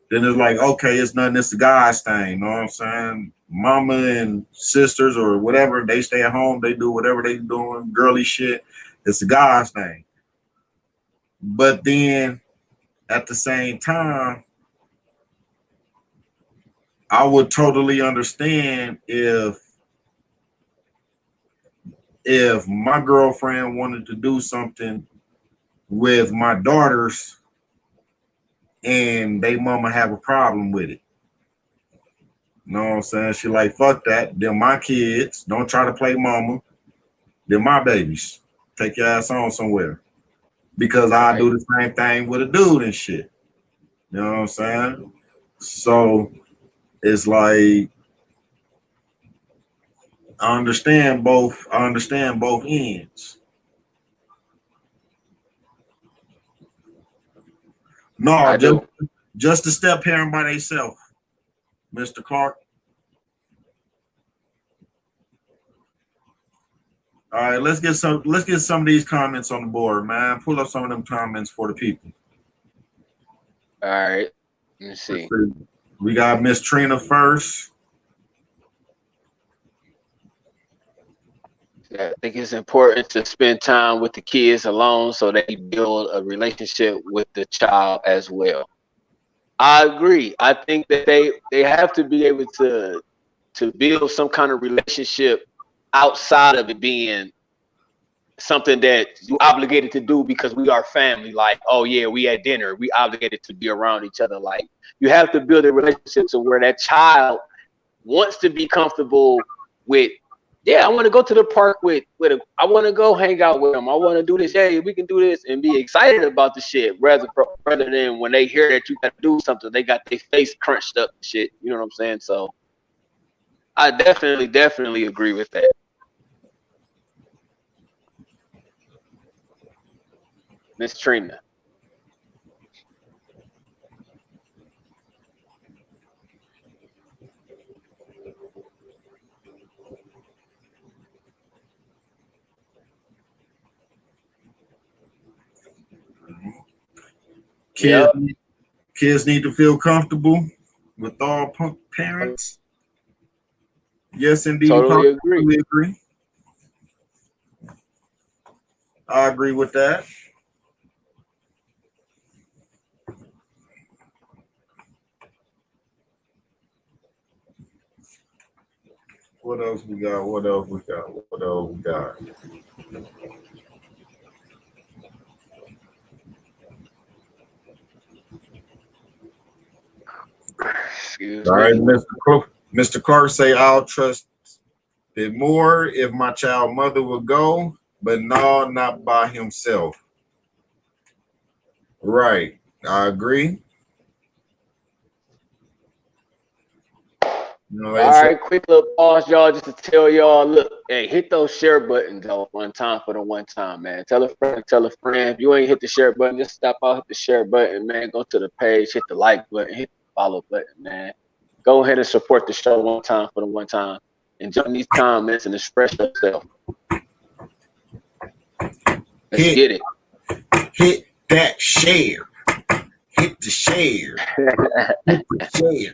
B: Then it's like, okay, it's nothing, it's the guys thing, you know what I'm saying? Mama and sisters or whatever, they stay at home, they do whatever they doing, girly shit. It's the guys thing. But then at the same time, I would totally understand if my girlfriend wanted to do something with my daughters and they mama have a problem with it. You know what I'm saying? She like, fuck that. They're my kids. Don't try to play mama. They're my babies. Take your ass on somewhere. Because I do the same thing with a dude and shit. You know what I'm saying? So it's like I understand both ends. No, just a step parent by themselves, Mr. Clark. All right, let's get some of these comments on the board, man. Pull up some of them comments for the people.
C: All right. Let me see.
B: We got Miss Trina first.
C: Yeah, I think it's important to spend time with the kids alone so they build a relationship with the child as well. I agree. I think that they have to be able to build some kind of relationship outside of it being something that you obligated to do because we are family. Like, oh yeah, we at dinner, we obligated to be around each other. Like, you have to build a relationship to where that child wants to be comfortable with, yeah, I want to go to the park I want to go hang out with them. I want to do this. Hey, we can do this, and be excited about the shit rather than when they hear that you got to do something, they got their face crunched up and shit. You know what I'm saying? So I definitely agree with that. Miss Trina.
B: Kids need to feel comfortable with all parents. Yes, indeed.
C: Totally agree.
B: I agree with that. What else we got?
C: Excuse
B: All right,
C: me.
B: Mr. Clark say I'll trust it more if my child mother will go, but no, not by himself. Right. I agree.
C: All right, quick little pause, y'all, just to tell y'all, look, hey, hit those share buttons though one time for the one time, man. Tell a friend. If you ain't hit the share button, just stop out, hit the share button, man. Go to the page, hit the like button, hit the follow button, man. Go ahead and support the show one time for the one time. And join these comments and express yourself. Let's get it.
B: Hit that share. Hit the share. Hit the share.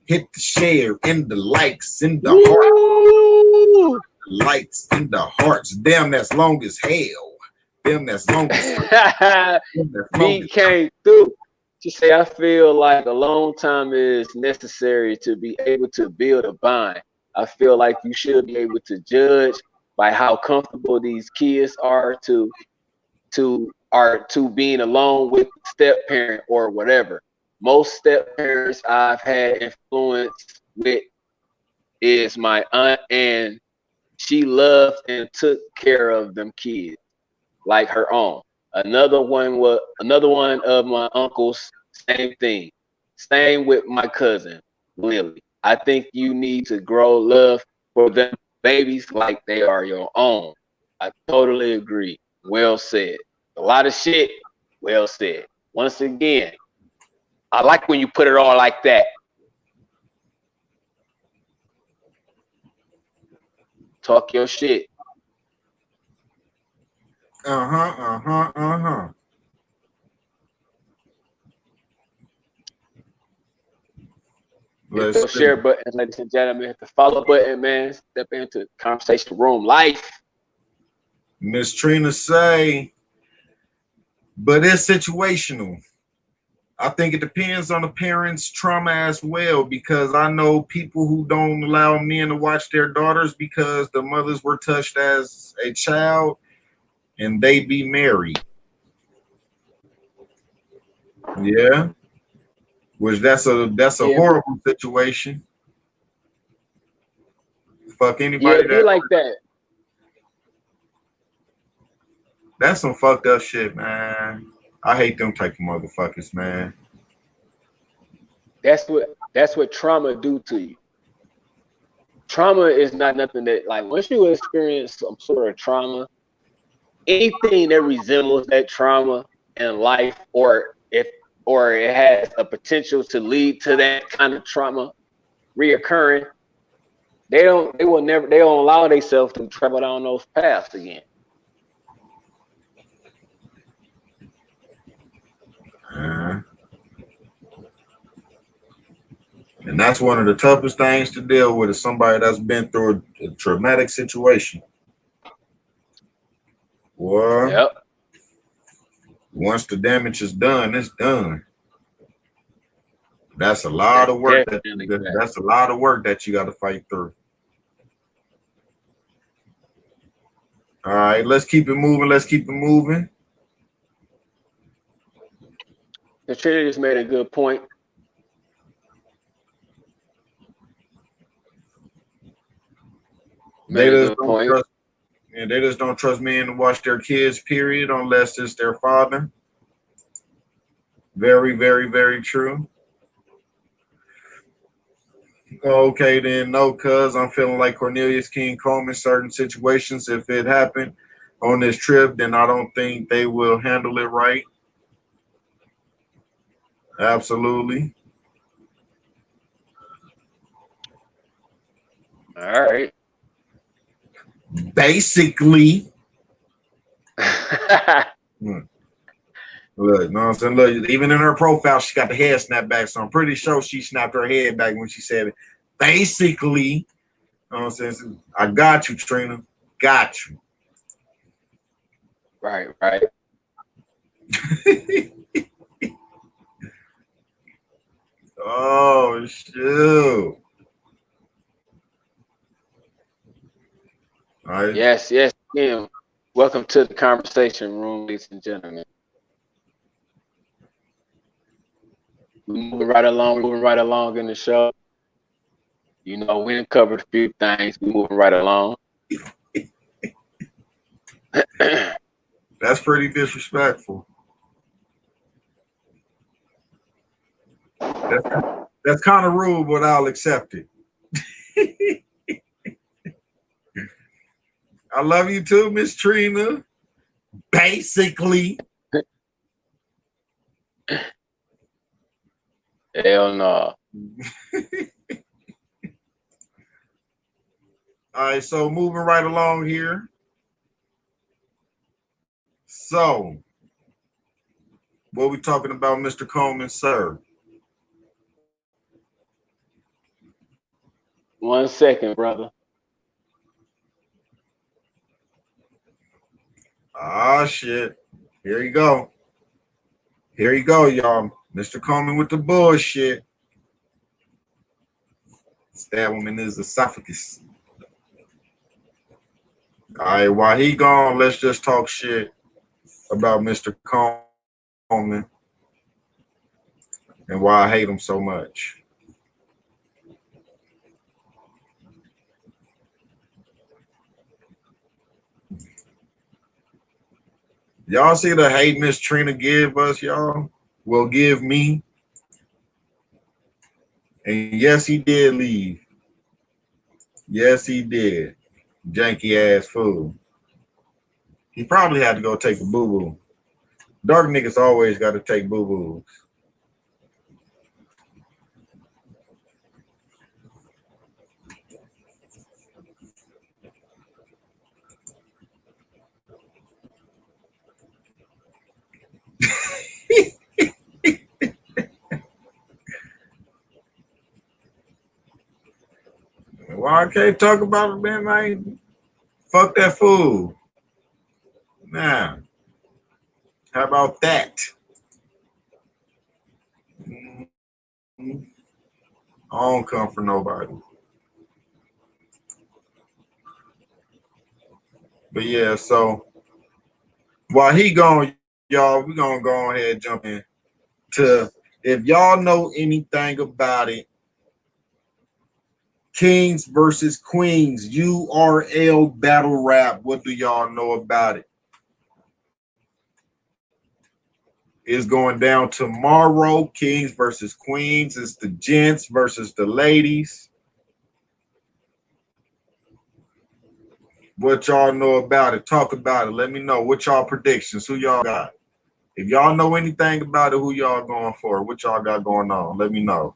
B: Hit the share and the likes and the hearts. Likes and the hearts. Damn, that's long as hell. Damn, that's long as hell.
C: Me came through. She say, I feel like alone time is necessary to be able to build a bond. I feel like you should be able to judge by how comfortable these kids are to being alone with step parent or whatever. Most step parents I've had influence with is my aunt, and she loved and took care of them kids like her own. Another one of my uncles, same thing. Same with my cousin, Lily. I think you need to grow love for them babies like they are your own. I totally agree. Well said. A lot of shit, well said. Once again, I like when you put it all like that. Talk your shit. Hit the share button, ladies and gentlemen. Hit the follow button, man. Step into conversation room life.
B: Miss Trina say, but it's situational. I think it depends on the parents' trauma as well, because I know people who don't allow men to watch their daughters because the mothers were touched as a child and they be married. Yeah. Which that's a
C: Yeah,
B: horrible situation. Fuck
C: yeah,
B: anybody
C: it be
B: that
C: like that.
B: that's some fucked up shit, man. I hate them type of motherfuckers, man.
C: That's what trauma do to you. Trauma is not nothing that, like, once you experience some sort of trauma, anything that resembles that trauma in life, or it has a potential to lead to that kind of trauma reoccurring, they don't allow themselves to travel down those paths again.
B: Uh, and that's one of the toughest things to deal with is somebody that's been through a traumatic situation. Well,
C: Yep.
B: once the damage is done, it's done. That's a lot
C: That's
B: of work
C: definitely that.
B: that's a lot of work that you got to fight through. All right, let's keep it moving. Let's keep it moving.
C: The trader just made a good point.
B: They
C: Made a
B: just
C: good
B: don't
C: point.
B: trust, and they just don't trust men to watch their kids. Period, unless it's their father. Very, very, very true. Okay, then no, cuz I'm feeling like Cornelius King Coleman. Certain situations, if it happened on this trip, then I don't think they will handle it right. Absolutely.
C: All right.
B: Basically, look, know what I'm saying? Look, even in her profile, she got the head snapped back. So I'm pretty sure she snapped her head back when she said it. Basically, you know what I'm saying? I got you, Trina. Got you.
C: Right, right.
B: Oh, shoot. All right.
C: Yes, yes, Kim. Welcome to the conversation room, ladies and gentlemen. We're moving right along. We're moving right along in the show. You know, we done covered a few things. We're moving right along.
B: That's pretty disrespectful. That's kind of rude, but I'll accept it. I love you too, Miss Trina. Basically.
C: Hell no.
B: All right, so moving right along here. So, what we talking about, Mr. Coleman, sir?
C: 1 second, brother.
B: Ah, shit. Here you go. Here you go, y'all. Mr. Coleman with the bullshit. Stab him in his esophagus. All right, while he gone, let's just talk shit about Mr. Coleman and why I hate him so much. Y'all see the hate Miss Trina give us, y'all? Well, give me. And yes, he did leave. Yes, he did. Janky ass fool. He probably had to go take a boo-boo. Dark niggas always got to take boo-boos. Why I can't talk about it, man? Like, fuck that fool. Nah. How about that? I don't come for nobody. But yeah, so while he gone, y'all, we gonna go ahead and jump in to, if y'all know anything about it, Kings versus Queens, URL battle rap. What do y'all know about it? It's going down tomorrow. Kings versus Queens. It's the gents versus the ladies. What y'all know about it? Talk about it. Let me know. What y'all predictions? Who y'all got? If y'all know anything about it, who y'all going for? What y'all got going on? Let me know.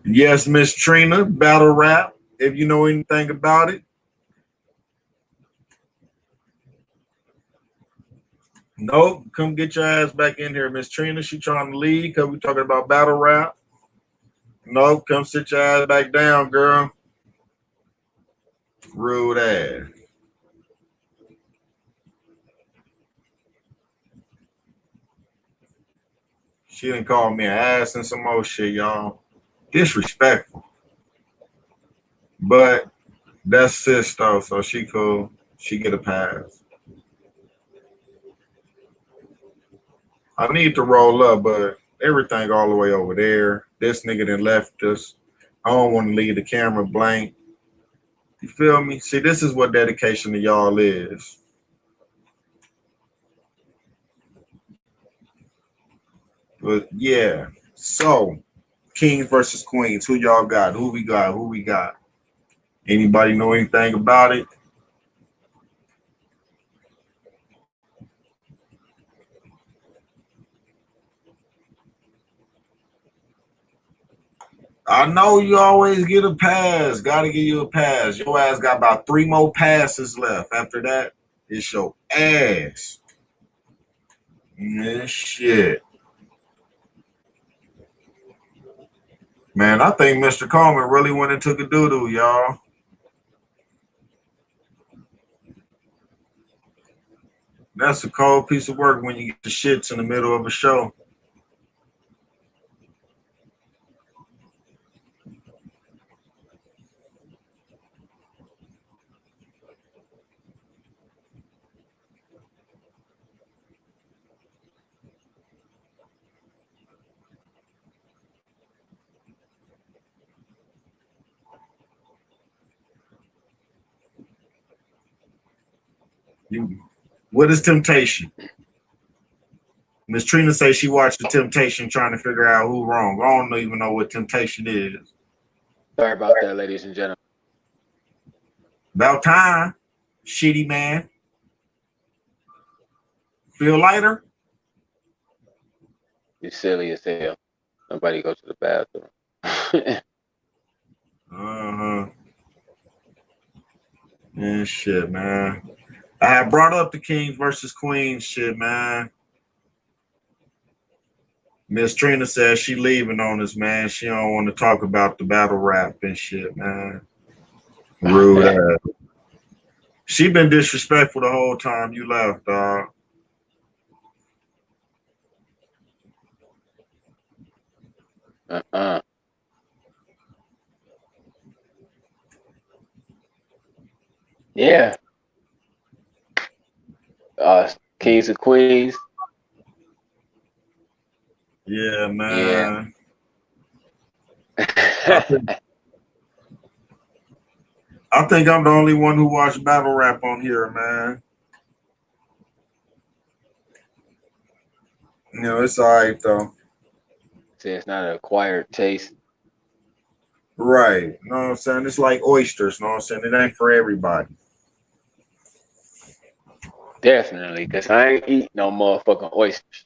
B: Yes, Miss Trina, battle rap. If you know anything about it. Nope. Come get your ass back in here, Miss Trina. She trying to leave because we talking about battle rap. Nope. Come sit your ass back down, girl. Rude ass. She didn't call me an ass and some more shit, y'all. Disrespectful. But that's sis though, so she cool. She get a pass. I need to roll up, but everything all the way over there. This nigga done left us. I don't want to leave the camera blank. You feel me? See, this is what dedication to y'all is. But yeah, so Kings versus Queens. Who y'all got? Who we got? Who we got? Anybody know anything about it? I know you always get a pass. Gotta give you a pass. Your ass got about 3 more passes left. After that, it's your ass. Shit. Man, I think Mr. Coleman really went and took a doo-doo, y'all. That's a cold piece of work when you get the shits in the middle of a show. What is temptation? Miss Trina says she watched the Temptation trying to figure out who wrong. I don't even know what temptation is.
C: Sorry about that, ladies and gentlemen.
B: About time, shitty man. Feel lighter?
C: You're silly as hell. Nobody go to the bathroom.
B: Man, shit, man. I had brought up the Kings versus Queens shit, man. Miss Trina says she leaving on us, man. She don't want to talk about the battle rap and shit, man. Rude ass. She been disrespectful the whole time you left, dog.
C: Yeah. Kings and Queens.
B: Yeah,
C: man.
B: Yeah. I think I'm the only one who watched battle rap on here, man. You know, it's all right, though.
C: See, it's not an acquired taste.
B: Right. You know what I'm saying? It's like oysters, you know what I'm saying? It ain't for everybody.
C: Definitely, because I ain't eat no motherfucking oysters.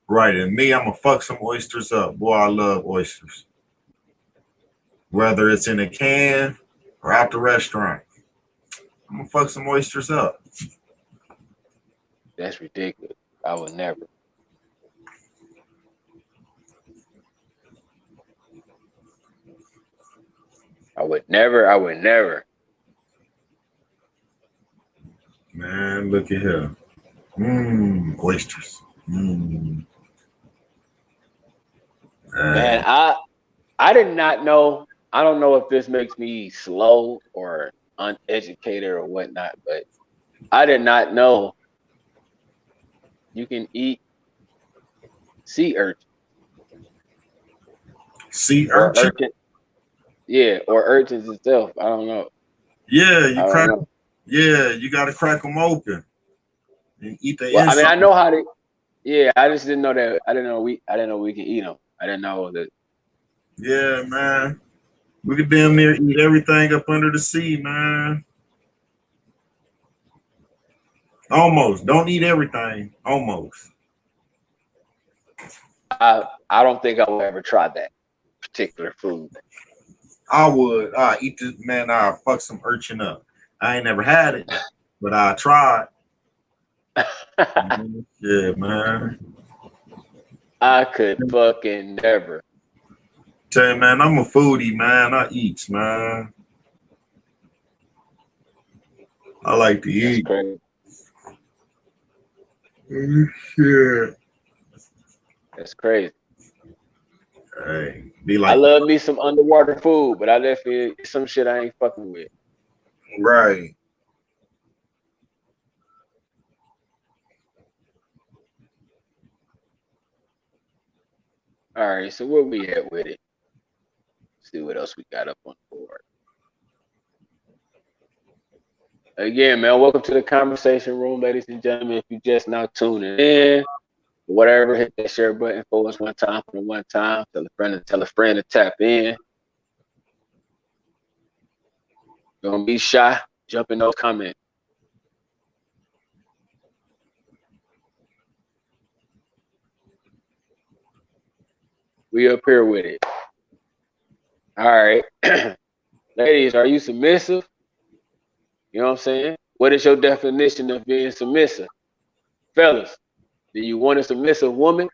B: Right, and me, I'm going to fuck some oysters up. Boy, I love oysters. Whether it's in a can or out the restaurant. I'm going to fuck some oysters up.
C: That's ridiculous. I would never. I would never.
B: Man, look at here. Oysters.
C: Man, I did not know. I don't know if this makes me slow or uneducated or whatnot, but I did not know you can eat sea urchin.
B: Sea
C: Or
B: urchin?
C: urchin. Yeah, or urchins itself. I don't know.
B: Yeah,
C: I
B: you
C: don't
B: crack.
C: know.
B: Yeah, you gotta crack them open and eat the
C: Well, I mean,
B: inside.
C: I know how to. Yeah, I just didn't know that. I didn't know we can eat them. I didn't know that.
B: Yeah, man. We could damn near eat everything up under the sea, man. Almost. Don't eat everything. Almost.
C: I don't think I will ever try that particular food.
B: I would. I eat this, man. I fuck some urchin up. I ain't never had it, but I tried. Yeah, man.
C: I could fucking never.
B: Tell you, man, I'm a foodie, man. I eat, man. I like to
C: That's
B: eat.
C: crazy.
B: Yeah.
C: That's crazy.
B: Hey, be
C: I
B: like,
C: love me some underwater food, but I definitely some shit I ain't fucking with.
B: right.
C: All right, so where we at with it? See what else we got up on the board. Again, man, welcome to the conversation room, ladies and gentlemen. If you just now tuning in, whatever, hit that share button for us one time for the one time. Tell a friend to tap in. Don't be shy. Jump in those comments. We up here with it. All right. Ladies, are you submissive? You know what I'm saying? What is your definition of being submissive? Fellas, do you want a submissive woman?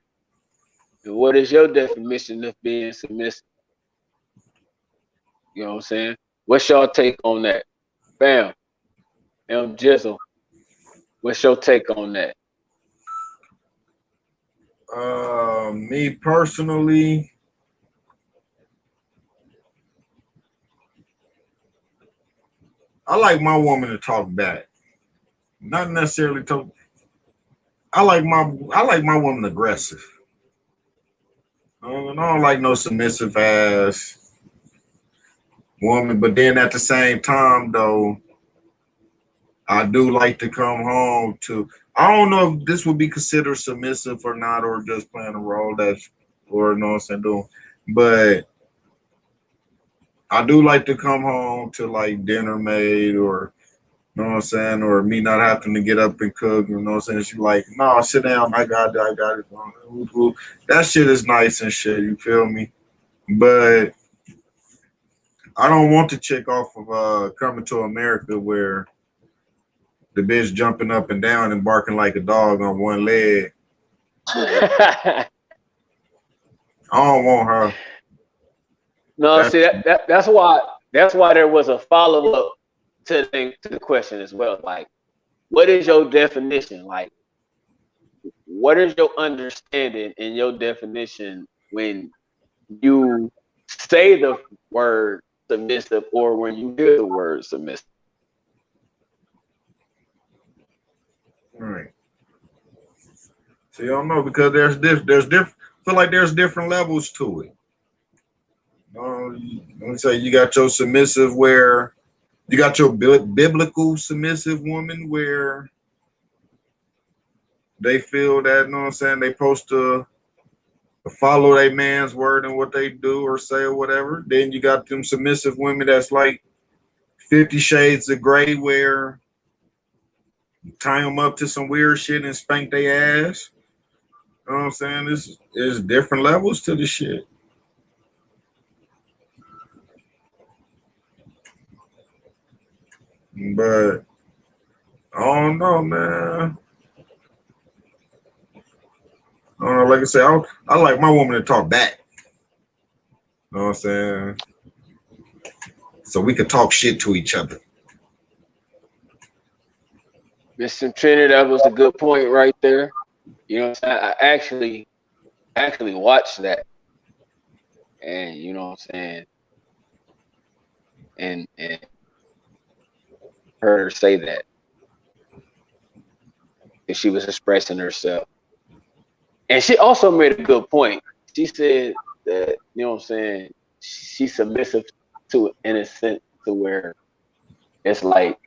C: And what is your definition of being submissive? You know what I'm saying? What's your take on that? Bam. Jizzle. What's your take on that?
B: Me personally, I like my woman to talk back. Not necessarily talk. I like my woman aggressive. I don't like no submissive ass woman. But then at the same time, though, I do like to come home to. I don't know if this would be considered submissive or not, or just playing a role that's, or you know what I'm saying, doing. But I do like to come home to like dinner made, or you know what I'm saying, or me not having to get up and cook. You know what I'm saying? She's like, no, sit down. I got it. I got it. That shit is nice and shit. You feel me? But I don't want the chick off of Coming to America where the bitch jumping up and down and barking like a dog on one leg. I don't want her.
C: No, see that's why there was a follow up to the question as well. Like, what is your definition? Like, what is your understanding and your definition when you say the word submissive or when you hear the word submissive?
B: All right. So you don't know because feel like there's different levels to it. Let me say you got your submissive where you got your biblical submissive woman where they feel that, you know what I'm saying, they supposed to follow their man's word and what they do or say or whatever. Then you got them submissive women that's like 50 Shades of Gray where tie them up to some weird shit and spank their ass. You know what I'm saying? This is different levels to the shit. But I don't know, man. I don't know, like I said, I like my woman to talk back. You know what I'm saying? So we could talk shit to each other.
C: Mr. Trinity, that was a good point right there. You know what I'm saying? I actually watched that. And you know what I'm saying? And heard her say that. And she was expressing herself. And she also made a good point. She said that, you know what I'm saying, she's submissive to it in a sense to where it's like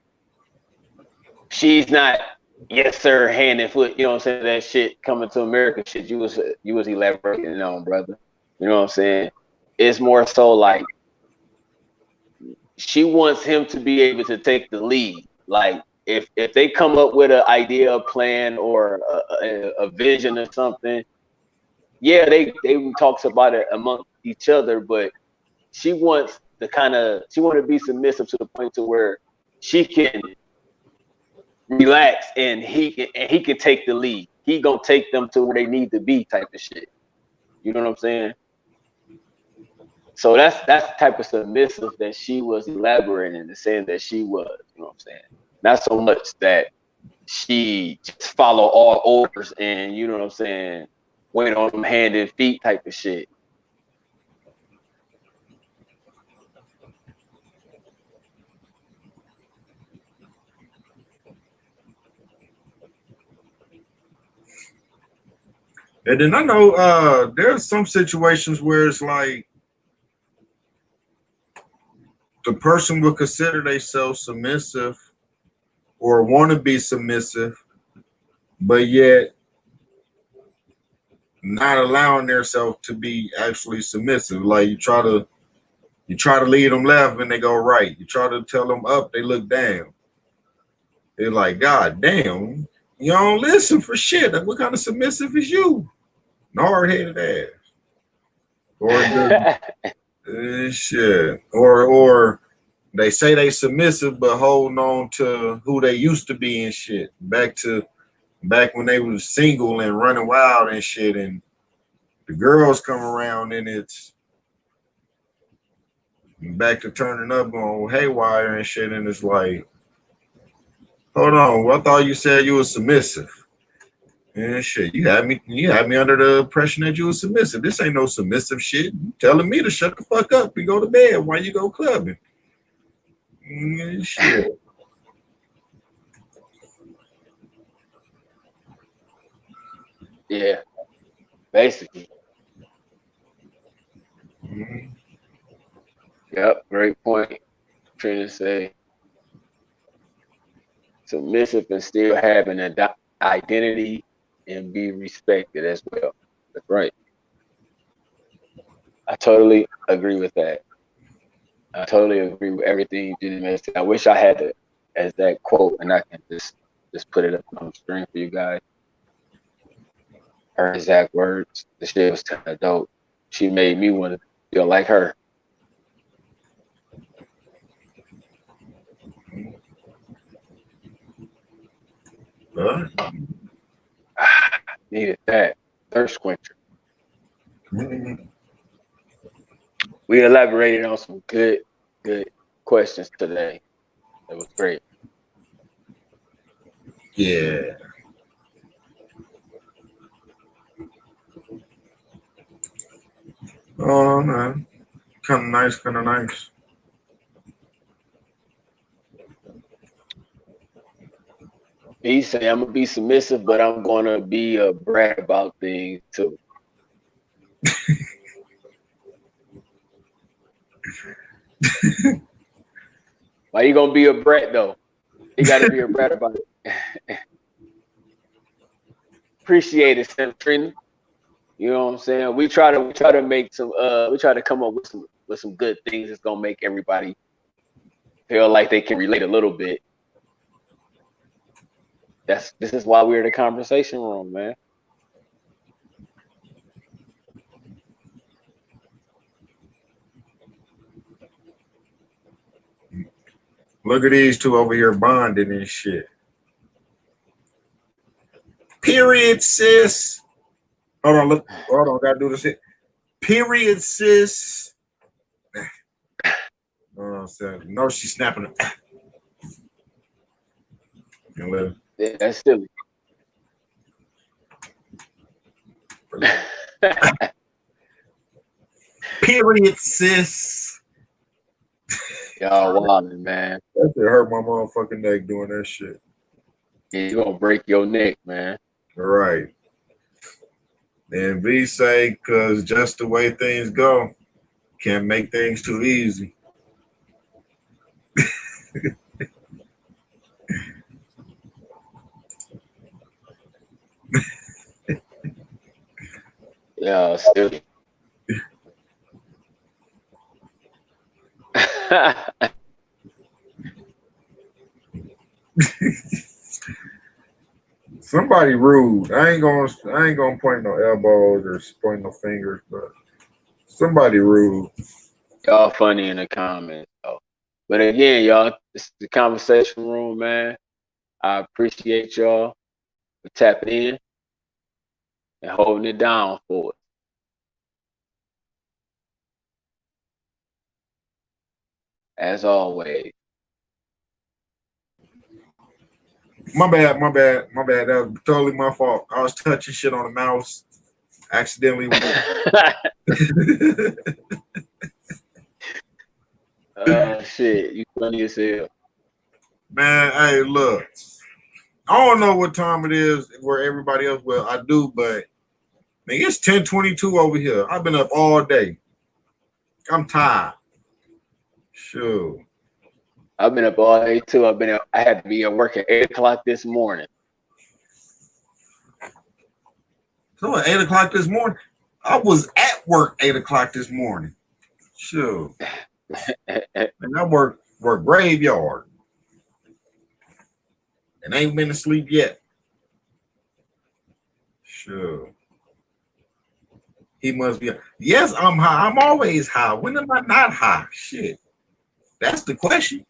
C: she's not yes sir, hand and foot, you know what I'm saying, that shit coming to America shit you was elaborating on, brother. You know what I'm saying? It's more so like she wants him to be able to take the lead. Like if they come up with an idea, a plan, or a vision or something, yeah, they talks about it among each other, but she wants to be submissive to the point to where she can relax and he can take the lead. He gonna take them to where they need to be, type of shit. You know what I'm saying? So that's the type of submissive that she was elaborating and saying that she was. You know what I'm saying? Not so much that she just follow all orders and, you know what I'm saying, wait on them hand and feet type of shit.
B: And then I know there's some situations where it's like the person will consider themselves submissive or want to be submissive, but yet not allowing themselves to be actually submissive. Like you try to lead them left and they go right. You try to tell them up, they look down. They're like, God damn, you don't listen for shit. What kind of submissive is you? Hard-headed ass. Or shit. Or they say they submissive but holding on to who they used to be and shit. Back when they was single and running wild and shit, and the girls come around and it's back to turning up on haywire and shit, and it's like, hold on, I thought you said you were submissive. And shit, you had me under the impression that you were submissive. This ain't no submissive shit. You telling me to shut the fuck up and go to bed while you go clubbing. Shit.
C: Yeah, basically.
B: Mm-hmm.
C: Yep, great point. I'm trying to say submissive and still having an identity and be respected as well. That's right. I totally agree with that. I totally agree with everything you did mention. I wish I had it as that quote and I can just put it up on the screen for you guys. Her exact words. The shit was kind of dope. She made me want to feel like her. Needed that. Thirst quencher.
B: Mm-hmm.
C: We elaborated on some good questions today. It was great.
B: Yeah. Oh man. Kind of nice.
C: He said, I'm gonna be submissive, but I'm gonna be a brat about things too. Why you gonna be a brat though? You gotta be a brat about it. Appreciate it, Trina. You know what I'm saying? We try to make some we try to come up with some good things that's gonna make everybody feel like they can relate a little bit. This is why we're in the conversation room, man.
B: Look at these two over here bonding and shit. Period, sis. Hold on, gotta do this shit. Period, sis. Oh, no, she's snapping it.
C: Yeah, that's silly.
B: Period, sis.
C: Y'all wildin', man.
B: That shit hurt my motherfucking neck doing that shit.
C: Yeah, you gonna break your neck, man.
B: All right. And V say, because just the way things go, can't make things too easy.
C: Yeah, still.
B: Somebody rude. I ain't gonna point no elbows or point no fingers, but somebody rude.
C: Y'all funny in the comments, though. But again, y'all, this is the conversation room, man. I appreciate y'all for tapping in and holding it down for us. As always.
B: My bad. That was totally my fault. I was touching shit on the mouse. Accidentally.
C: Shit, you funny as hell.
B: Man, hey, look. I don't know what time it is where everybody else, well, I do, but man, it's 10:22 over here. I've been up all day. I'm tired. Sure.
C: I've been up all day too. I had to be at work at 8 o'clock this morning.
B: So at 8 o'clock this morning, I was at work 8 o'clock this morning. Sure. And I work graveyard. And ain't been to sleep yet. Sure. He must be. Yes, I'm high. I'm always high. When am I not high? Shit. That's the question.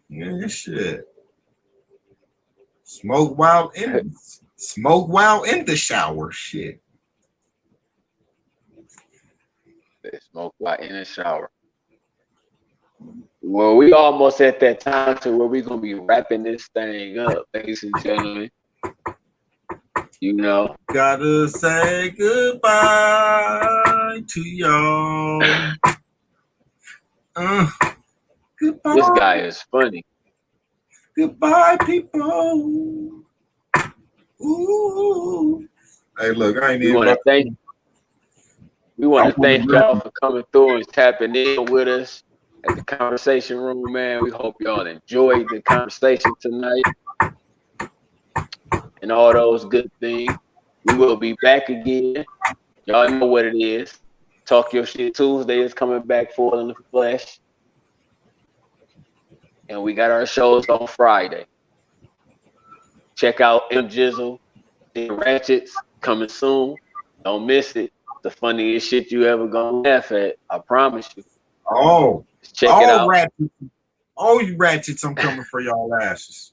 B: Yeah, shit. Smoke while in the shower. Shit.
C: Smoke while in the shower. Well, we almost at that time to where we're gonna be wrapping this thing up, ladies and gentlemen. You know.
B: Gotta say goodbye to y'all. Goodbye.
C: This guy is funny.
B: Goodbye, people. Ooh. Hey, look, I ain't even.
C: We want to thank y'all for coming through and tapping in with us at the conversation room, man. We hope y'all enjoyed the conversation tonight and all those good things. We will be back again. Y'all know what it is. Talk Your Shit Tuesday is coming back full in the flesh. And we got our shows on Friday. Check out M Jizzle, the Ratchets coming soon. Don't miss it. The funniest shit you ever gonna laugh at. I promise you.
B: Oh,
C: just check it out.
B: All you ratchets, I'm coming for y'all asses.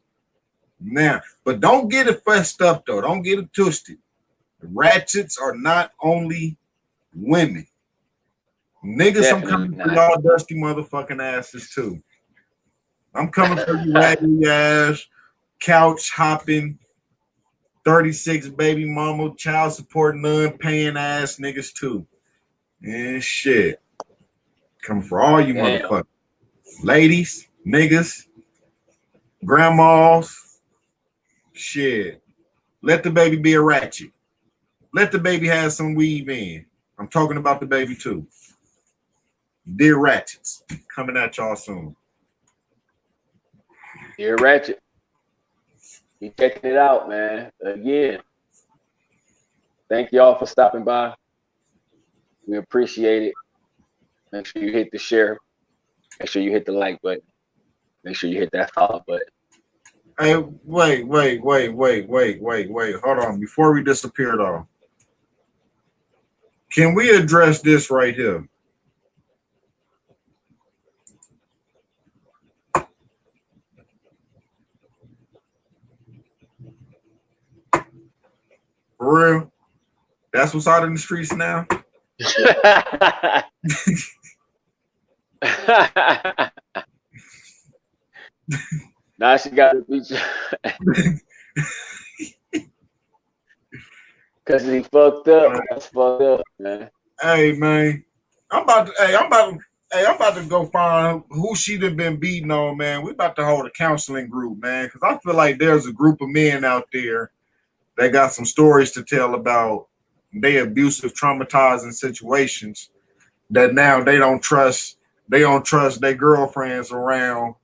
B: Now, but don't get it fussed up though. Don't get it twisted. The ratchets are not only women. Niggas, I'm coming for y'all dusty motherfucking asses too. I'm coming for you raggedy ass, couch hopping, 36 baby mama, child support none paying ass niggas too. And shit. Coming for all you motherfuckers. Ladies, niggas, grandmas, shit. Let the baby be a ratchet. Let the baby have some weave in. I'm talking about the baby too. Dear Ratchets, coming at y'all soon.
C: Dear Ratchet, be checking it out, man. Again, thank y'all for stopping by. We appreciate it. Make sure you hit the share. Make sure you hit the like button. Make sure you hit that follow button.
B: Hey, wait. Hold on. Before we disappear though, can we address this right here? For real? That's what's out in the streets now?
C: Now she got to beat you. Cause he fucked up. That's fucked up, man.
B: Hey man, I'm about to go find who she done been beating on, man. We about to hold a counseling group, man, because I feel like there's a group of men out there they got some stories to tell about their abusive, traumatizing situations that now they don't trust their girlfriends around.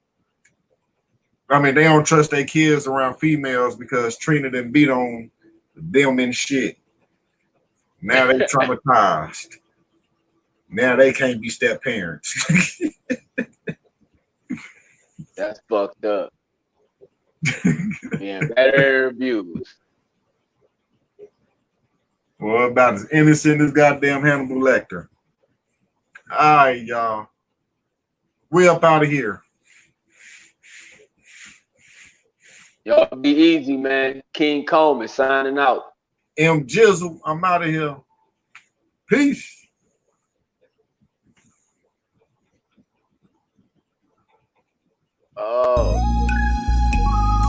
B: I mean, they don't trust their kids around females because Trina done beat on them and shit. Now they traumatized. Now they can't be step parents.
C: That's fucked up. Yeah, better abused.
B: Well, about as innocent as goddamn Hannibal Lecter. All right, y'all. We up out of here.
C: Y'all be easy, man. King Coleman signing out.
B: M Jizzle, I'm out of here. Peace.
C: Oh.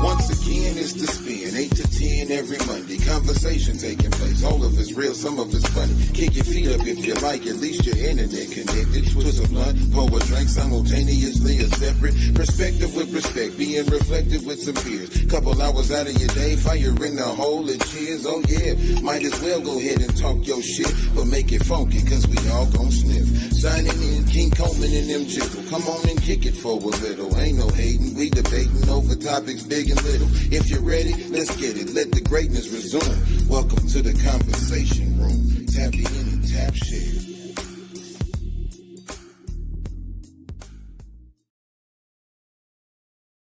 A: Once again, it's the spin, 8 to 10 every Monday. Conversation taking place. All of it's real, some of it's funny. Kick your feet up if you like, at least your internet connected. Twist a blunt, pour a drink simultaneously, a separate perspective with respect, being reflected with some peers. Couple hours out of your day, fire in the hole and cheers. Oh yeah, might as well go ahead and talk your shit, but make it funky, cause we all gon' sniff. Signing in, King Coleman and them Jizzle. Come on and kick it for a little. Ain't no hating, we debating over topics big and little. If you're ready, let's get it. Let the greatness resume. Welcome to the conversation room. Tap in and tap share.